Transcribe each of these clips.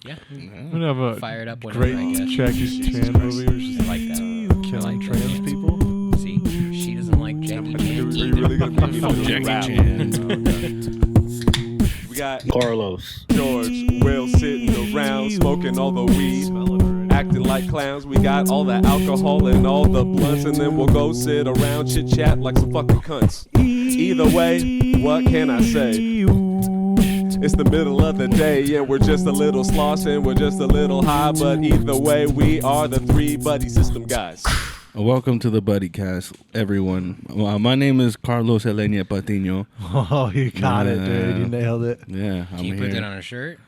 Yeah. I'm gonna have a Fire it up great whenever, I guess. Jackie Chan movie where she's I like that. killing that. trans people. See, she doesn't like Jackie Chan Are you either. really gonna put me Fuck on the Jackie rap? Chan. We got Carlos. George, Will sitting around smoking all the weed, acting like clowns. We got all the alcohol and all the blunts, and then we'll go sit around chit chat like some fucking cunts. Either way, what can I say? It's the middle of the day and we're just a little sloshed and we're just a little high, but either way, we are the three buddy system guys. Welcome to the Buddycast, everyone. My name is Carlos Elenia Patiño. Oh, you got it, dude. You nailed it. Yeah, I'm Can you here. put that on a shirt?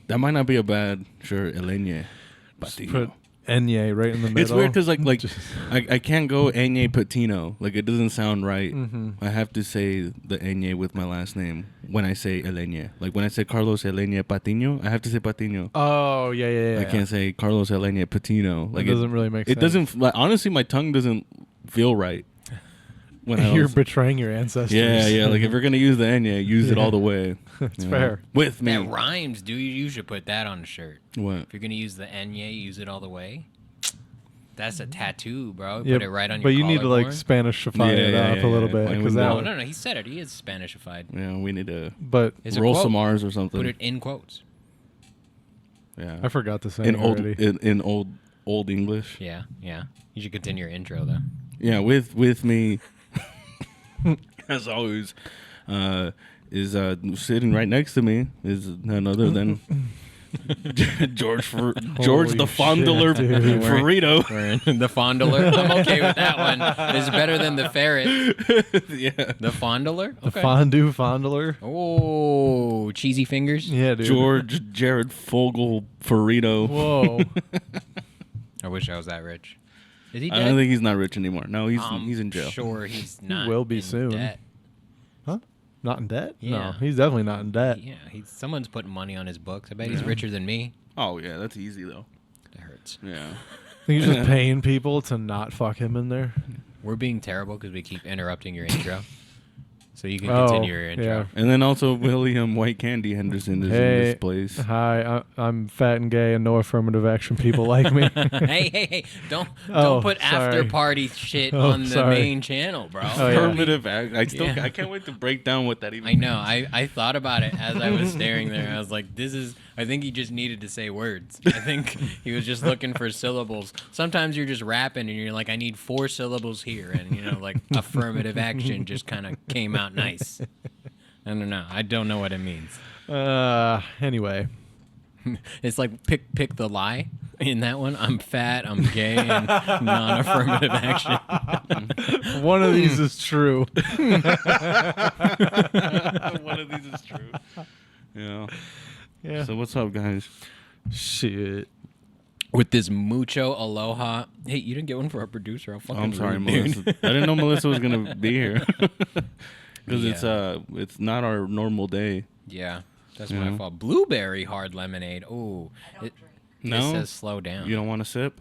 That might not be a bad shirt, Elenia Just Patiño. put Enye right in the middle. It's weird because like Just- I can't go Enye Patino. Like it doesn't sound right. Mhm. I have to say the Enye with my last name when I say Elenia. Like when I say Carlos Elenia Patiño, I have to say Patiño. Oh, yeah. I can't say Carlos Elenia Patino. Like It doesn't really make sense. It doesn't. Like, honestly, my tongue doesn't feel right. When I You're was- betraying your ancestors. yeah. Like if you're gonna use the Enye, use it Yeah. all the way. It's you know, fair. with me. That rhymes, dude. You should put that on a shirt. What? If you're gonna use the Enye, use it all the way. That's a tattoo, bro. Yeah, Put it right on your but you need to like collarbone. Spanishify it Yeah, up a little bit Why because we that. don't? No. He said it. He is Spanishified. Yeah, we need to But It's a roll quote. some R's or something. Put it in quotes. Yeah. I forgot to say in it old already. in old English. Yeah. You should continue your intro though. Yeah, with me, as always, is sitting right next to me is none other than George Holy the Fondler shit, dude. Burrito. We're in the fondler. I'm okay with that one. It's better than the ferret. Yeah, The fondler. The Okay. fondue fondler. Oh, cheesy fingers. Yeah, dude. George Jared Fogel Burrito. Whoa. I wish I was that rich. Is he I dead? don't think he's not rich anymore. No, he's in jail. Sure, he's not. will be in soon. Debt. Huh? Not in debt? Yeah. No, he's definitely not in debt. Yeah, someone's putting money on his books. I bet he's richer than me. Oh yeah, that's easy though. That hurts. Yeah. I think he's just paying people to not fuck him in there. We're being terrible because we keep interrupting your intro. So you can Oh, continue your intro. yeah. And then also William White Candy Henderson is in Hey, this place. hi, I'm fat and gay and no affirmative action people like me. hey, don't Oh, put after sorry. party shit Oh, on the sorry. main channel, bro. Oh, yeah. Affirmative act. Yeah. I can't wait to break down what that even I know. I thought about it as I was staring there. I was like, I think he just needed to say words. I think he was just looking for syllables. Sometimes you're just rapping and you're like, I need 4 syllables here. And, like affirmative action just kind of came out nice. I don't know. I don't know what it means. Anyway. It's like pick the lie in that one. I'm fat, I'm gay, and non-affirmative action. One of these is true. One of these is true. Yeah. Yeah. So what's up, guys? Shit. With this mucho aloha. Hey, you didn't get one for our producer. How fucking I'm sorry, rude, dude. Melissa. I didn't know Melissa was gonna be here because Yeah. it's not our normal day. Yeah, that's You my know? fault. Blueberry hard lemonade. Oh, it No, says slow down. you don't want a sip.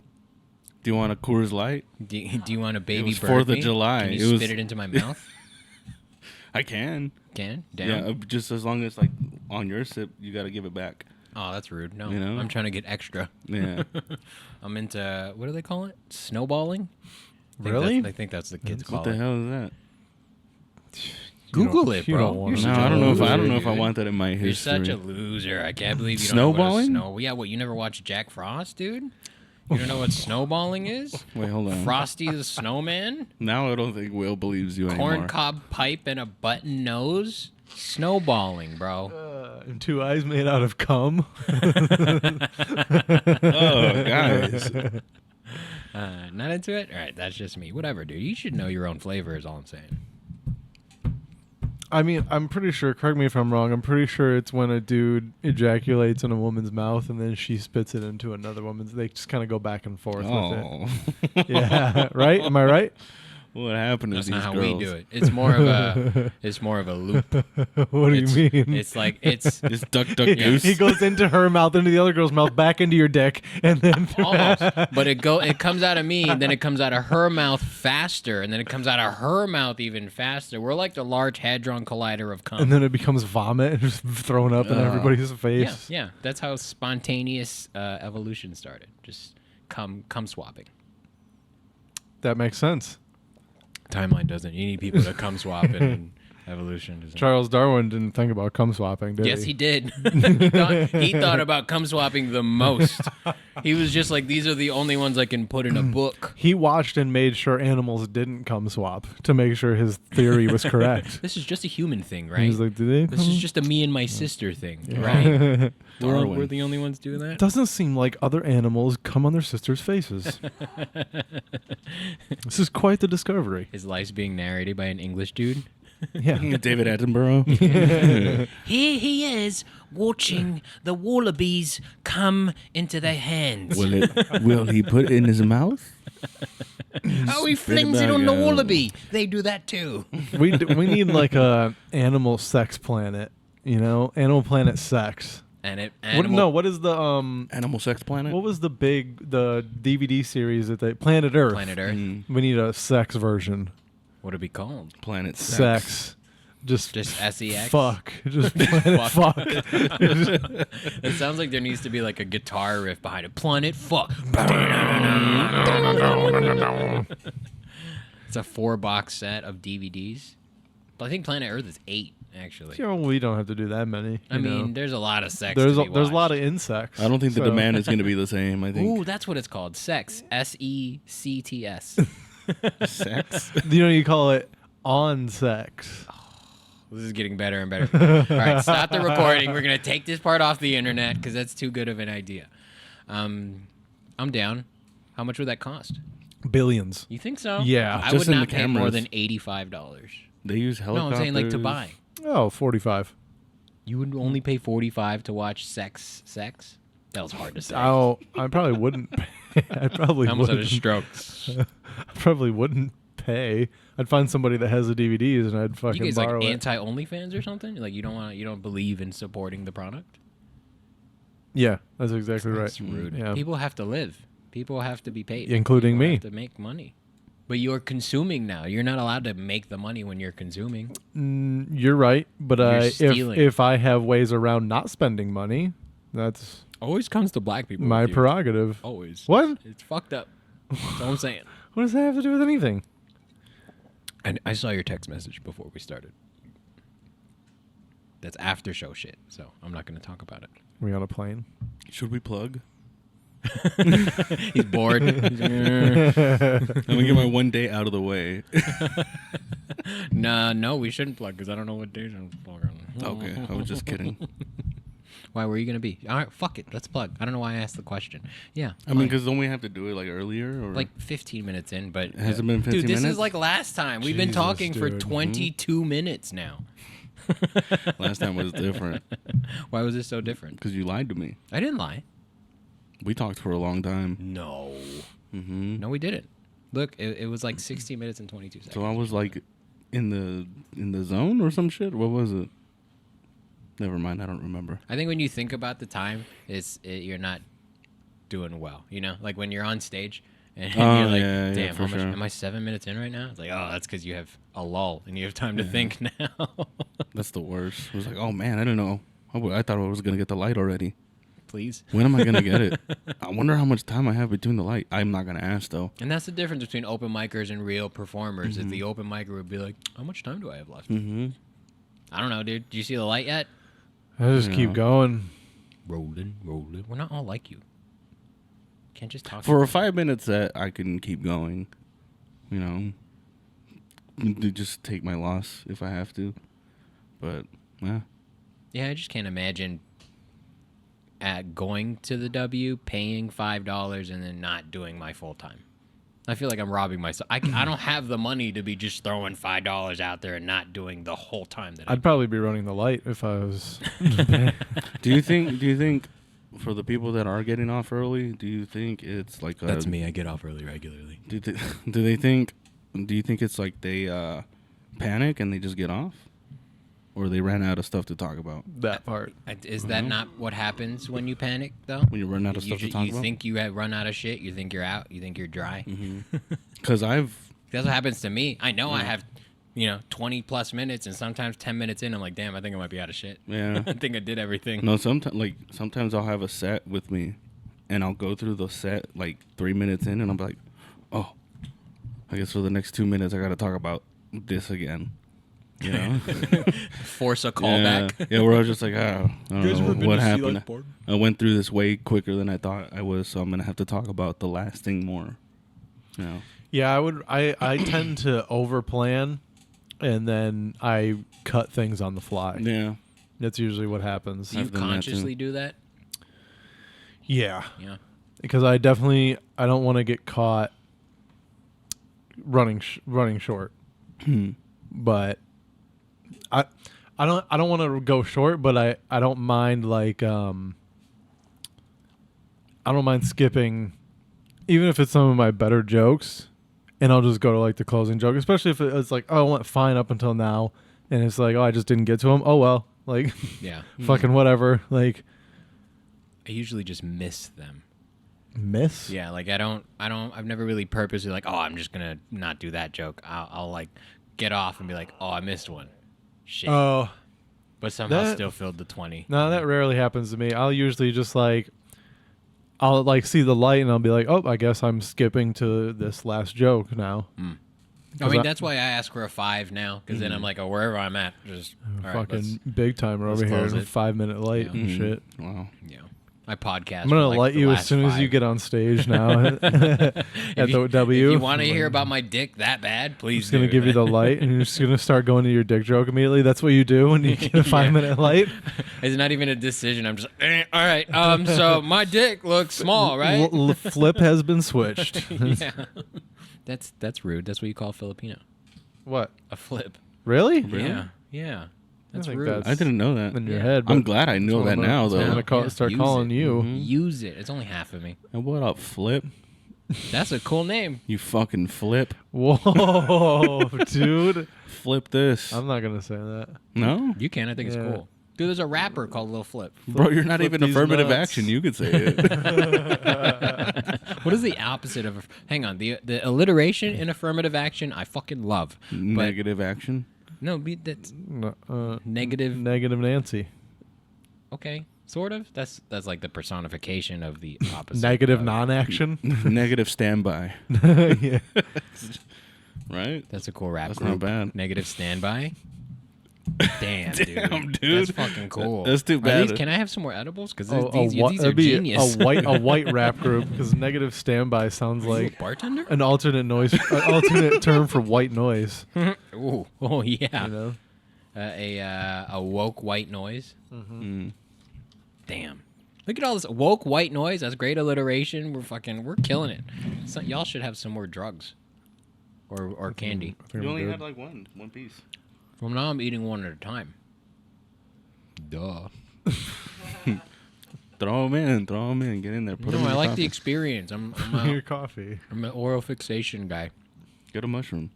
Do you want a Coors Light? Do you want a baby was bird 4th of me? July. Can It you was- spit it into my mouth? I can. Down. Yeah, just as long as like on your sip, you got to give it back. Oh, that's rude. No, You know? I'm trying to get extra. Yeah. I'm into, what do they call it? Snowballing? Really? I think that's the kids What call the it. hell is that? Google it, you bro. don't wanna You're know. such No, a I don't know if loser, I dude. want that in my You're history. such a loser. I can't believe you don't know what a Snowballing? snow. Yeah, what? You never watched Jack Frost, dude? You don't know what snowballing is? Wait, hold on. Frosty the Snowman? Now I don't think Will believes you anymore. Corncob pipe and a button nose? Snowballing, bro. And 2 eyes made out of cum. Oh, guys. Not into it? All right, that's just me. Whatever, dude. You should know your own flavor is all I'm saying. I mean, I'm pretty sure, correct me if I'm wrong, I'm pretty sure it's when a dude ejaculates in a woman's mouth and then she spits it into another woman's. They just kind of go back and forth with Oh. it. Yeah, right? Am I right? What happened to That's these not how girls? we do it. It's more of a loop. What do you mean? It's like it's It's duck, duck, Yeah. goose. He goes into her mouth, into the other girl's mouth, back into your dick, and then almost, but it comes out of me, and then it comes out of her mouth faster, and then it comes out of her mouth even faster. We're like the Large Hadron Collider of cum. and then it becomes vomit and just thrown up in everybody's yeah, face. yeah, that's how spontaneous evolution started. Just cum swapping. That makes sense. Timeline doesn't. You need people to cum swap, and evolution doesn't. Charles Darwin didn't think about cum swapping, did Yes, he? he did. he thought about cum swapping the most. He was just like, these are the only ones I can put in a book. He watched and made sure animals didn't cum swap to make sure his theory was correct. This is just a human thing, He right? was like, "Do they?" This is just a me and my sister thing, right? Darwin. We're the only ones doing that. Doesn't seem like other animals come on their sisters' faces. This is quite the discovery. His life's being narrated by an English dude. Yeah. David Attenborough. Here he is watching the wallabies come into their hands. Will he put it in his mouth? Oh, he Spit it flings it back on the out. wallaby. They do that too. we need like a animal sex planet, Animal Planet sex. And it What is the Animal Sex Planet? what was the DVD series that Planet Earth? Planet Earth. We need a sex version. What would it be called? Planet Sex. Just SEX. fuck. Just planet fuck. It sounds like there needs to be like a guitar riff behind it. Planet fuck. It's a 4-box set of DVDs. But I think Planet Earth is 8, actually. We don't have to do that many. I mean, there's a lot of sex. there's to a be lot watched. of insects. I don't think the so- demand is going to be the same. I think Ooh, that's what it's called. Sex. SECTS. sex. You call it on sex. This is getting better and better. All right, stop the recording. We're going to take this part off the internet because that's too good of an idea. I'm down. How much would that cost? Billions. You think so? Yeah. I Just would in not the pay more cameras. than $85. They use No, helicopters. I'm saying like to buy. Oh, 45. You would only pay $45 to watch sex? That was hard to say. Oh, I probably wouldn't pay. I probably I almost had a wouldn't. stroke. I probably wouldn't pay. I'd find somebody that has the DVDs and I'd You fucking guys like borrow it. anti-OnlyFans or something? Like you don't believe in supporting the product? Yeah, that's exactly right. That's rude. Yeah. People have to live. People have to be paid. Including People me. have to make money. But you're consuming now. You're not allowed to make the money when you're consuming. You're right, but You're stealing. if I have ways around not spending money, that's Always comes to black people. my with you. prerogative. Always. What? It's fucked up. That's all I'm saying. What does that have to do with anything? And I saw your text message before we started. That's after show shit, so I'm not going to talk about it. We on a plane? Should we plug? He's bored. He's like, I'm gonna get my one day out of the way. no, we shouldn't plug because I don't know what days I'm plugging. Okay, I was just kidding. Why were you going to be? All right, fuck it. Let's plug. I don't know why I asked the question. Yeah. I mean, because don't we have to do it like earlier? Or like 15 minutes in, but Has it been 15 dude, this is minutes? like last time. We've been Jesus, talking for dude. 22 minutes now. last time was different Why was this so different? because you lied to me. I didn't lie. We talked for a long time. No. Mm-hmm. No, we didn't. Look, it was like 60 minutes and 22 seconds. So I was like in the zone or some shit. What was it? Never mind. I don't remember. I think when you think about the time, you're not doing well. Like when you're on stage and Oh, you're like, yeah, damn, for how much sure. am I 7 minutes in right now? It's like, oh, that's because you have a lull and you have time to think now. That's the worst. It was like, oh man, I don't know. I thought I was gonna get the light already. Please. When am I gonna get it? I wonder how much time I have between the light. I'm not gonna ask though. And that's the difference between open micers and real performers. Is the open micer would be like, how much time do I have left? Mm-hmm. I don't know, dude. Do you see the light yet? I just Yeah. keep going. Rolling. We're not all like you. Can't just talk. For a 5 minute set, I can keep going. Just take my loss if I have to. But yeah. Yeah, I just can't imagine going to the W, paying $5, and then not doing my full time. I feel like I'm robbing myself. I don't have the money to be just throwing $5 out there and not doing the whole time that I'd probably be running the light if I was. Do you think for the people that are getting off early, do you think it's like That's me. I get off early regularly. Do they think Do you think it's like they panic and they just get off, or they ran out of stuff to talk about? That part. Is that not what happens when you panic, though? When you run out of stuff to talk You about? think you have run out of shit. You think you're out. You think you're dry. Because I've That's what happens to me. I know I have, 20 plus minutes, and sometimes 10 minutes in, I'm like, damn, I think I might be out of shit. Yeah. I think I did everything. no sometimes I'll have a set with me, and I'll go through the set like 3 minutes in, and I'm like, oh, I guess for the next 2 minutes I got to talk about this again. You know, Force a callback. Yeah, where I was just like, I don't know what happened. I went through this way quicker than I thought I was, so I'm gonna have to talk about the last thing more. Yeah, I tend to overplan, and then I cut things on the fly. Yeah. That's usually what happens. Do you I've done that consciously too. do that? Yeah, Yeah. because I don't want to get caught running short. But I don't want to go short, but I don't mind I don't mind skipping, even if it's some of my better jokes, and I'll just go to like the closing joke, especially if it's like, oh, I went fine up until now, and it's like, oh, I just didn't get to him. Oh well, like Yeah. fucking whatever. Like I usually just miss them. miss. Yeah, like I've never really purposely like, oh, I'm just gonna not do that joke. I'll like get off and be like, oh, I missed one. Shit. Oh. But somehow that- still filled the 20. No, that rarely happens to me. I'll usually just I'll like see the light and I'll be like, oh, I guess I'm skipping to this last joke now. I mean, that's why I ask for a 5 now, because then I'm like, oh, wherever I'm at, just all right, Fucking big timer let's over here, close and it. 5 minute light Yeah. and shit. Wow. yeah. I podcast. I'm gonna for, like, light the you as last soon as you 5. get on stage now at the W. If you want to hear about my dick that bad, please. I'm just gonna do. give you the light, and you're just gonna start going to your dick joke immediately. That's what you do when you get a 5 minute light. It's not even a decision. I'm just all right. So my dick looks small, right? Flip has been switched. Yeah. That's rude. That's what you call a Filipino. What? A flip. Really? Yeah. Yeah. That's think rude. that's- I didn't know that. In your Yeah. head. I'm but glad I know that now, I'm though. gonna start use calling it. you. Use it. It's only half of me. And what up, Flip? That's a cool name. You fucking flip. Whoa, dude! Flip this. I'm not gonna say that. No? You can. I think it's Yeah. cool. Dude, there's a rapper called Lil Flip. Bro, you're not Flip even these affirmative nuts. action. You could say it. What is the opposite of? Hang on. The alliteration in affirmative action, I fucking love. But Negative action. no, that's No, negative. Negative Nancy. Okay, sort of. That's like the personification of the opposite. Negative of- non-action. Negative standby. Yeah. Right? That's a cool rap That's group. not bad. Negative standby. Damn, Damn, dude. dude. That's fucking cool. That's too Are bad. Can I have some more edibles? Because Oh, these are that'd be genius. a white rap group because negative standby sounds Are you a like bartender? an alternate alternate term for white noise. Ooh, oh yeah. You know. A woke white noise. Mm. Damn. Look at all this woke white noise. That's great alliteration. We're killing it. So, y'all should have some more drugs, or candy. I think You I'm only good. had like one piece. Well, now I'm eating one at a time. Duh. Throw them in. Get in there. Put No, 'em in I your like coffee. the experience. I'm Your coffee. an oral fixation guy. Get a mushroom.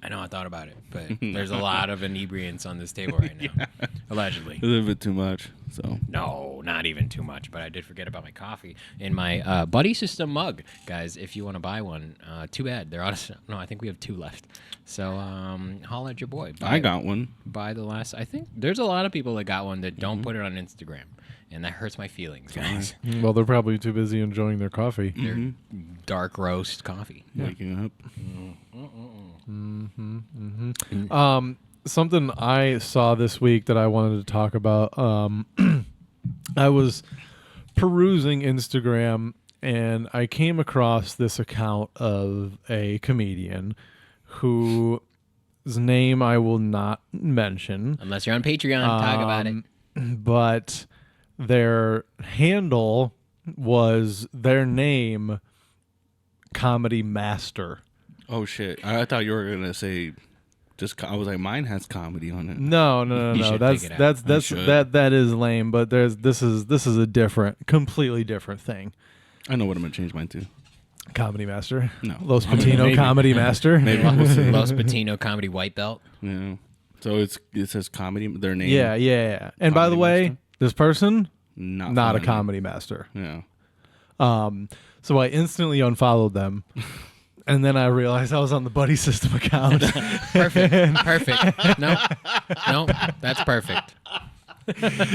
I know I thought about it, but there's a lot of inebriants on this table right now. Allegedly. A little bit too much. So No, not even too much, but I did forget about my coffee in my Buddy System mug. Guys, if you want to buy one, too bad. They're out of no, I think we have 2 left. So holla at your boy. I got one. Buy the last. I think there's a lot of people that got one that don't put it on Instagram. And that hurts my feelings, guys. Well, they're probably too busy enjoying their coffee. They're dark roast coffee. Waking up. Something I saw this week that I wanted to talk about. I was perusing Instagram and I came across this account of a comedian whose name I will not mention. Unless you're on Patreon, talk about it. But their handle was their name, Comedy Master. Oh shit! I thought you were gonna say just. I was like, mine has comedy on it. No. You should take it out. That is lame. But this is a completely different thing. I know what I'm gonna change mine to. Comedy Master. No. Los I mean, Patino maybe. Comedy Master. Maybe we'll see. Los Patino comedy white belt. Yeah. So it says comedy. Their name. Yeah. And by the Comedy way, Master? this person, Not not a funny. comedy master. Yeah. So I instantly unfollowed them. And then I realized I was on the Buddy System account. Perfect. No, that's perfect.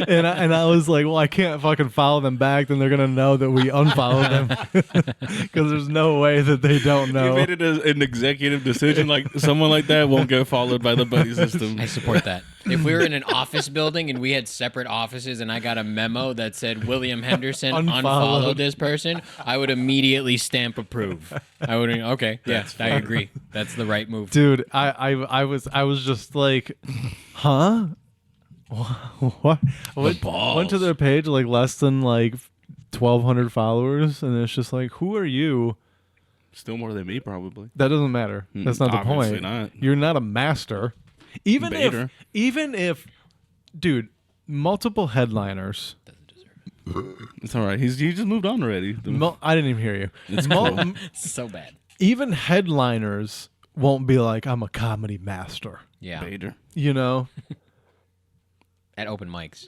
and I was like, well, I can't fucking follow them back. Then they're going to know that we unfollowed them. Because there's no way that they don't You know. made it an executive decision. Like someone like that won't get followed by the buddy system. I support that. If we were in an office building and we had separate offices and I got a memo that said William Henderson unfollowed this person, I would immediately stamp approve. I would, okay, yeah, I agree. That's the right move. Dude, I was just like, huh? What? Went to their page like less than like 1,200 followers, and it's just like, who are you? Still more than me, probably. That doesn't matter. That's not the Obviously point. not. You're not a master. Bader. Even if, dude, multiple headliners. It's all right. He just moved on already. I didn't even hear you. It's cool. So bad. Even headliners won't be like, I'm a comedy master. Yeah, Bader. You know? at open mics.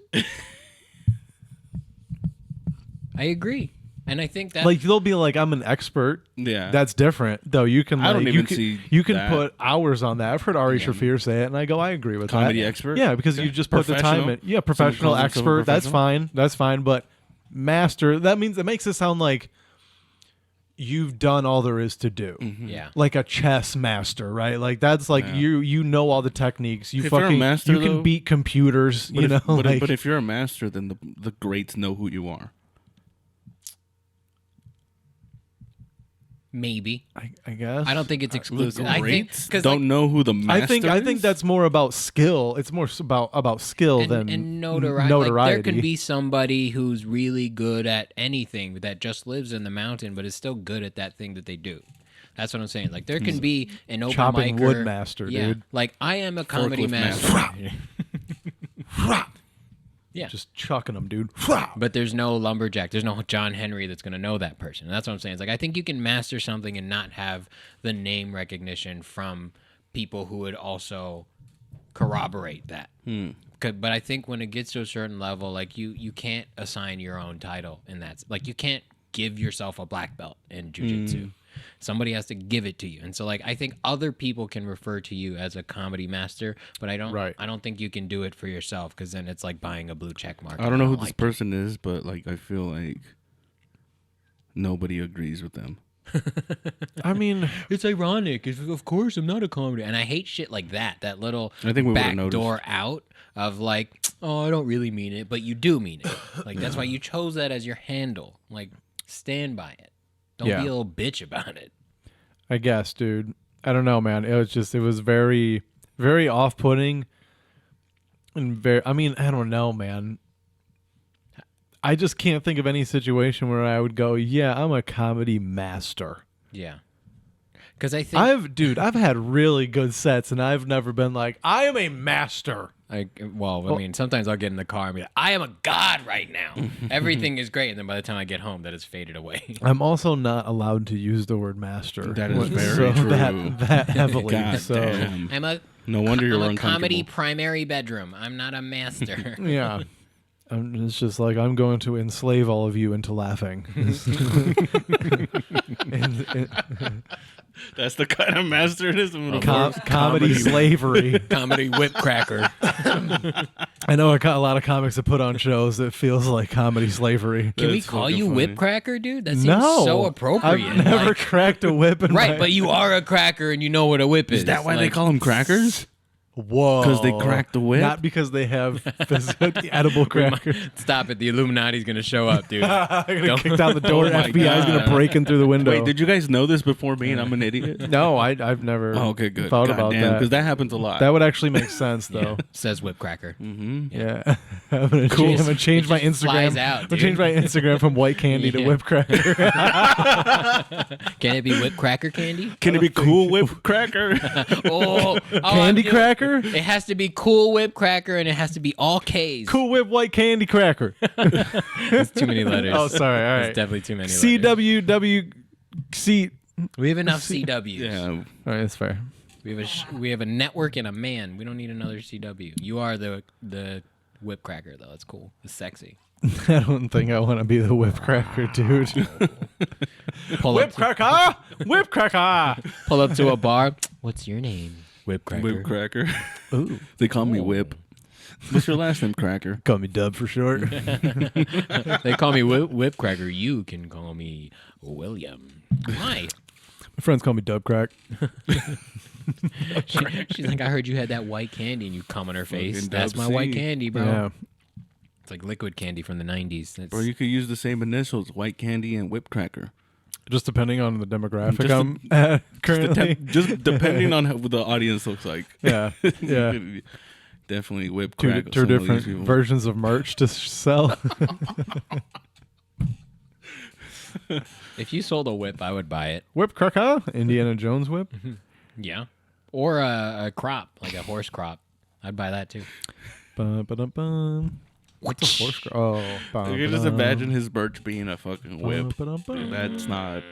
I agree. And I think that Like they'll be like, I'm an expert. Yeah. That's different, though. You can. I Like, don't you even can, see You can that. put hours on that. I've heard Ari Shaffir say it, and I go, I agree with Comedy that. expert? Yeah, because Okay. you just put the time in. Professional? Yeah, professional Someone calls himself a expert. That's professional? fine. That's fine. But master, that means it makes it sound like you've done all there is to do. yeah. Like a chess master, right? Like that's like Yeah. you know all the techniques. You If you're a fucking master, you can though- beat computers. But You if, know, but, like, but if you're a master, then the greats know who you are. Maybe. I guess I don't think it's exclusive. The I think greats because don't know who the master I think is? that's more about skill. It's more about skill than and notoriety. notoriety. Like, there can be somebody who's really good at anything that just lives in the mountain, but is still good at that thing that they do. That's what I'm saying. Like there can be an open chopping micer. wood master, yeah, dude. like I am a comedy Forklift master. Yeah. Just chucking them, dude. But there's no lumberjack. There's no John Henry that's going to know that person. And that's what I'm saying. It's like I think you can master something and not have the name recognition from people who would also corroborate that. But I think when it gets to a certain level, like you can't assign your own title in that. Like you can't give yourself a black belt in jiu-jitsu. Somebody has to give it to you. And so like I think other people can refer to you as a comedy master, but I don't think you can do it for yourself because then it's like buying a blue check mark. I don't know who this like person is, but like I feel like nobody agrees with them. I mean, it's ironic. Of course, I'm not a comedy, and I hate shit like that. That little I think we would've back noticed. door out of like, oh, I don't really mean it, but you do mean it. Like that's why you chose that as your handle. Like, stand by it. Don't Yeah. be a little bitch about it. I guess, dude. I don't know, man. It was very, very off-putting, and very. I mean, I don't know, man. I just can't think of any situation where I would go, yeah, I'm a comedy master. Yeah, because I think I've had really good sets, and I've never been like, I am a master. I mean, sometimes I'll get in the car and be like, I am a god right now. Everything is great, and then by the time I get home, that has faded away. I'm also not allowed to use the word master. That is very so true. That heavily. God so damn. I'm No wonder you're a uncomfortable. comedy primary bedroom. I'm not a master. yeah. It's just like I'm going to enslave all of you into laughing. That's the kind of master it is. Comedy slavery. Comedy whip cracker. I know a lot of comics that put on shows that feels like comedy slavery. Can we That's call fucking you funny. whip cracker, dude? That seems No, so appropriate. I've never Like, cracked a whip in right, my... but you are a cracker and you know what a whip is. Is that why they Like, call them crackers? Whoa. 'Cause they crack the whip? Not because they have edible crackers. Stop it. The Illuminati's going to show up, dude. I'm gonna kick down the door. Oh my FBI's gonna God. break in through the window. Wait, did you guys know this before me and I'm an idiot? No, I've never Oh, okay, good. thought God about damn, that. because that happens a lot. That would actually make sense, though. Says whip cracker. Yeah, I'm gonna change It my just Instagram. flies out, I'm gonna change dude. my Instagram from white candy to Yeah. whip cracker. Can it be whip cracker candy? Can it be cool whip cracker? Candy cracker, It has to be cool whip cracker and it has to be all K's. cool whip white candy cracker. It's too many letters. Oh, sorry. All It's right. definitely too many letters. CWW See, We have enough CWs. Yeah. all right, that's fair. We have a network and a man. We don't need another CW. You are the whip cracker though. It's cool. It's sexy. I don't think I want to be the whip cracker, dude. Whip cracker! Whip cracker! Pull up to a bar. What's your name? Whip cracker. Whip Cracker. Ooh. They call me Whip. What's your last name, Cracker? Call me Dub for short. They call me whip cracker. You can call me William. Why? My friends call me Dub Crack. She's like, I heard you had that white candy and you cum on her face. Fucking That's Dub my white C. candy, bro. Yeah. It's like liquid candy from the 90s. It's, Or you could use the same initials, White Candy and Whip Cracker. Just depending on the demographic Just I'm at currently. Just depending on what the audience looks like. Yeah. Yeah. Definitely Whip Two Cracker. different versions of merch to sell. if you sold a whip, I would buy it. Whip cracker? Indiana Jones whip? Yeah. Or a crop, like a horse crop. I'd buy that too. Ba-ba-dum-bum. What's a horse crop? Oh. You can just imagine his merch being a fucking whip. Ba-ba-dum-bum. That's not.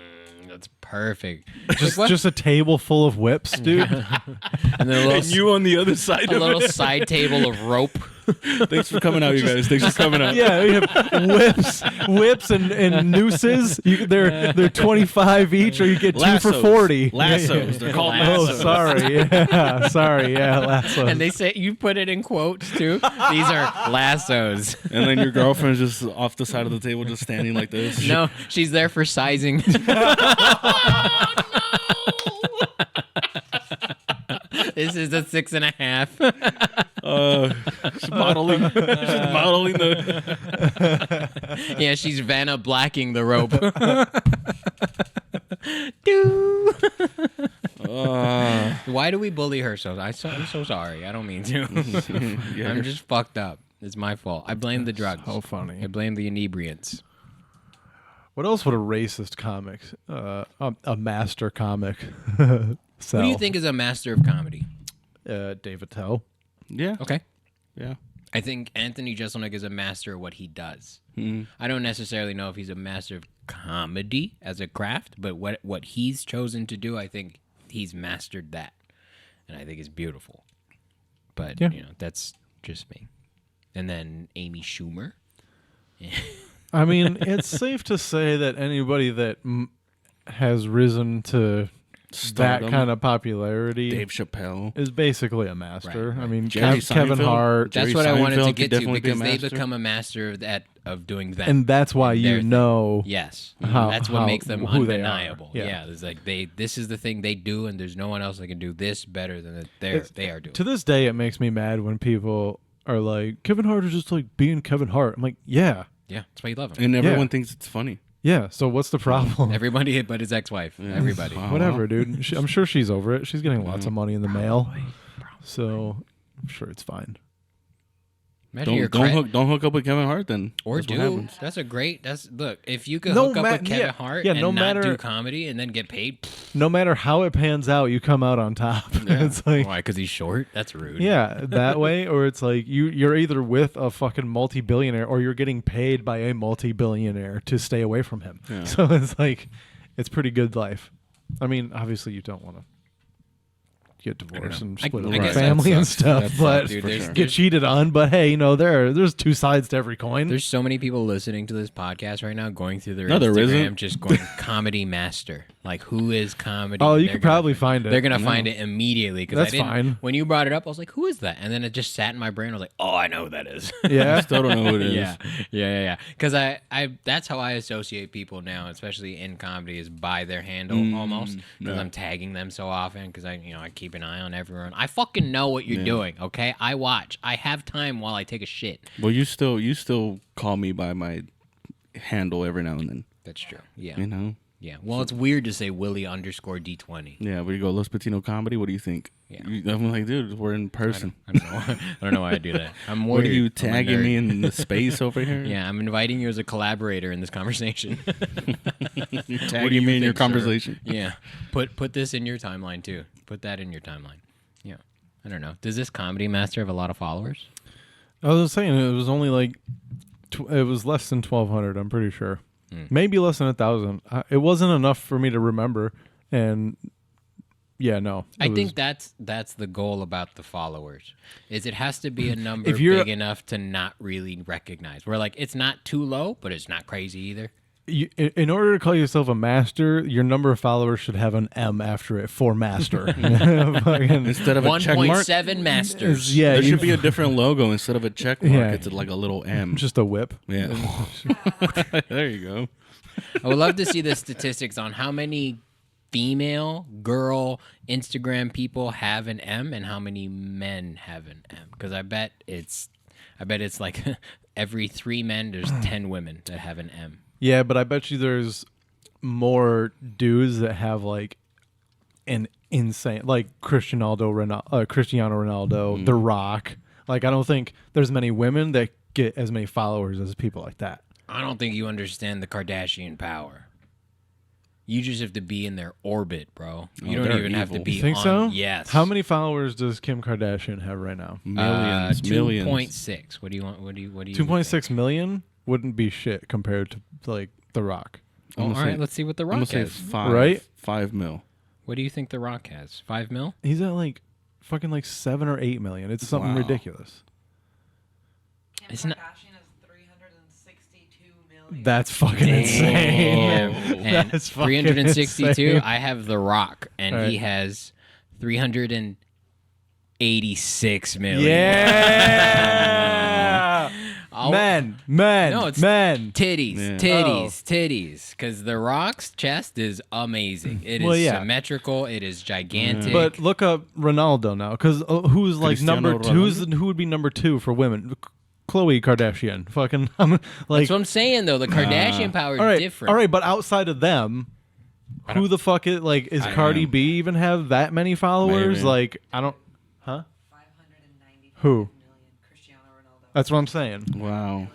That's perfect. Just a table full of whips, dude. And then a little, And you on the other side a of little it. side table of rope. Thanks for coming out, you guys. Thanks for coming out. Yeah, we have whips and nooses. They're 25 each, or you get Lassos. 2 for 40. Lassos. Yeah, yeah. They're called Lassos. Oh, lassos. sorry. Yeah, lassos. And they say, you put it in quotes too. These are lassos. And then your girlfriend's just off the side of the table, just standing like this. No, she's there for sizing. This is a 6.5. She's modeling. She's modeling the. Yeah, she's Vanna blacking the rope. Doo. Why do we bully her so? I'm so sorry. I don't mean to. Yeah. I'm just fucked up. It's my fault. I blame the drugs. So funny. I blame the inebriants. What else would a racist comic, a master comic, sell? Who do you think is a master of comedy? David Tell. Yeah. Okay. Yeah. I think Anthony Jeselnik is a master of what he does. Mm. I don't necessarily know if he's a master of comedy as a craft, but what he's chosen to do, I think he's mastered that, and I think it's beautiful. But Yeah. that's just me. And then Amy Schumer. I mean, it's safe to say that anybody that has risen to Stardom. that kind of popularity Dave Chappelle. is basically a master. Right, right. I mean, Jerry Kevin Seinfeld. Hart. That's Jerry what I wanted to Seinfeld could get to definitely be a because they master. become a master of doing that. And that's why their you thing. know. Yes, How- that's what how- makes them who they are. undeniable. Yeah. Yeah, it's like this is the thing they do, and there's no one else that can do this better than they are doing. To this day, it makes me mad when people are like, Kevin Hart is just like being Kevin Hart. I'm like, yeah. Yeah, that's why you love him. And everyone Yeah. thinks it's funny. Yeah. So what's the problem? Everybody but his ex-wife. Yeah. Everybody. Wow. Whatever, dude. I'm sure she's over it. She's getting lots of money in the mail. So I'm sure it's fine. Imagine your Don't hook up with Kevin Hart then. or That's what do. happens. That's a great. Look. If you could No hook up ma- with Kevin yeah, Hart yeah, and no not matter- do comedy and then get paid, No matter how it pans out, you come out on top. It's like, why? Because he's short. That's rude. yeah, that way, or it's like you're either with a fucking multi-billionaire or you're getting paid by a multi-billionaire to stay away from him. Yeah. So it's like, it's pretty good life. I mean, obviously you don't want to get divorced and I- split I up with guess that family and sucks. stuff, That sucks, but dude. For There's- sure. get cheated on. But hey, there's two sides to every coin. There's so many people listening to this podcast right now, going through their No, there Instagram, isn't. just going comedy master. Like, who is comedy? Oh, you They're could gonna- probably find it. They're gonna find it immediately because That's fine. When you brought it up, I was like, "Who is that?" And then it just sat in my brain. I was like, "Oh, I know who that is." Yeah. I still don't know who it is. yeah. Because I that's how I associate people now, especially in comedy, is by their handle almost. Because yeah. I'm tagging them so often. Because I keep an eye on everyone. I fucking know what you're doing. Okay, I watch. I have time while I take a shit. Well, you still call me by my handle every now and then. That's true. Yeah. You know. Yeah. Well, it's weird to say Willie_D20. Yeah, where you go, Los Patino Comedy. What do you think? Yeah. I'm like, dude, we're in person. I don't know. I don't know why I do that. I'm What weird. are you I'm a tagging nerd. me in the space over here? Yeah, I'm inviting you as a collaborator in this conversation. What do you mean your think, sir? conversation? Yeah. Put this in your timeline too. Put that in your timeline. Yeah. I don't know. Does this comedy master have a lot of followers? I was saying it was only like it was less than 1,200. I'm pretty sure. maybe less than 1,000. It wasn't enough for me to remember, and yeah, no. I think that's the goal about the followers. Is it has to be a number If you're- big enough to not really recognize. We're like, it's not too low, but it's not crazy either. In order to call yourself a master, your number of followers should have an M after it for master. Fucking- Instead of a check mark, 1.7 masters. yeah, there you- should be a different logo. Instead of a check mark, Yeah. it's like a little M. just a whip. Yeah. There you go. I would love to see the statistics on how many female girl Instagram people have an M and how many men have an M. Because I bet it's like every 3 men there's 10 women that have an M. Yeah, but I bet you there's more dudes that have like an insane, like Cristiano Ronaldo, The Rock. Like, I don't think there's many women that get as many followers as people like that. I don't think you understand the Kardashian power. You just have to be in their orbit, bro. You don't they're even have to evil. be You think on. so? Yes. How many followers does Kim Kardashian have right now? Millions. 2.6. What do you want? What do you? 2.6 million wouldn't be shit compared to like The Rock. Oh, all right, let's see what The I'm gonna Rock say has. 5. Right? 5 mil. What do you think The Rock has? 5 mil? He's at like fucking like 7 or 8 million. It's something Wow. ridiculous. Kim It's not- Kardashian has 362 million. That's fucking insane. And That's fucking 362. insane. I have The Rock, and Right. he has 386 million. Yeah. I'll- men. No, it's- men. Titties, Yeah. titties. Because The Rock's chest is amazing. It is Well, yeah. symmetrical. It is gigantic. But look up Ronaldo now, because who's like Cristiano number two? Who would be number 2 for women? Khloe Kardashian. Fucking, I'm like. that's what I'm saying, though. The Kardashian power is all right, different. all right, but outside of them, who the fuck is like? Is Cardi am. B even have that many followers? Maybe. Like, I don't. Huh? 595 Who? million. Cristiano Ronaldo. That's what I'm saying. Wow. Million.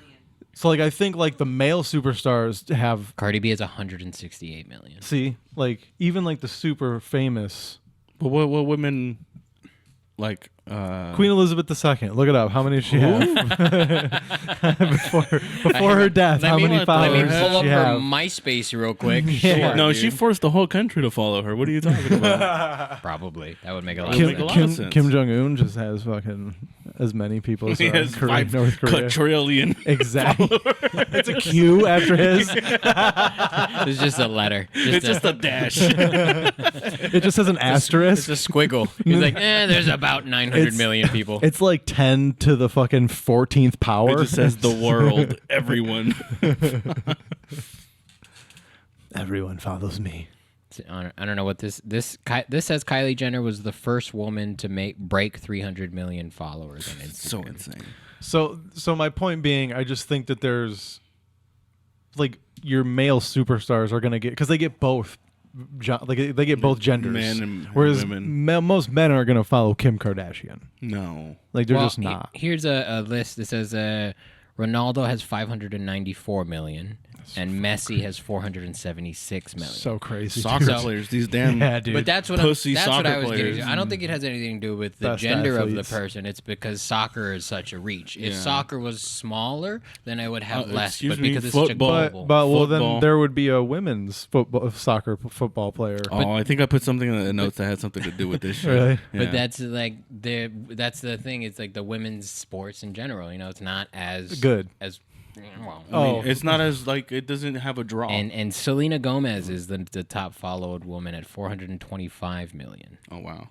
So like, I think like the male superstars have. Cardi B has 168 million. See, like even like the super famous But what women like? Queen Elizabeth II. Look it up. How many does she have? before her death, how many Let me followers pull does up she her have? MySpace real quick. Yeah. No, dude. she forced the whole country to follow her. What are you talking about? Probably. That would make a lot Kim- of make a sense. lot Kim, of sense. Kim Jong Un just has fucking as many people as He has Korea, 5 North Korea. quadrillion. Exactly. It's a Q after his. It's just a letter. It's just a dash. It just has an asterisk. It's a squiggle. He's like, there's about 900 It's- million people. It's like 10 to the fucking 14th It power. just says the world, everyone. Everyone follows me. I don't know what this says. Kylie Jenner was the first woman to break 300 million followers on Instagram. So insane. So my point being, I just think that there's like your male superstars are gonna get because they get both. Like they get both genders, Men and whereas women. most men aren't gonna follow Kim Kardashian. No. Like they're Well, just not. Here's a list that says Ronaldo has 594 million, and Messi has 476 million. So crazy. Soccer dude. players, these damn. Yeah, dude. But that's what Pussy that's what I soccer was getting players. to. I don't think it has anything to do with the Best gender of athletes. the person. It's because soccer is such a reach. If Yeah. soccer was smaller, then I would have less. excuse But me, because it's such a football. global. But well, then Football. there would be a women's football player. Oh, I think I put something in the notes that had something to do with this shit. Really? Yeah. But that's like that's the thing. It's like the women's sports in general. You know, it's not as Good. as well. I mean, Oh. it's not as like it doesn't have a draw. And Selena Gomez is the top followed woman at 425 million. Oh wow.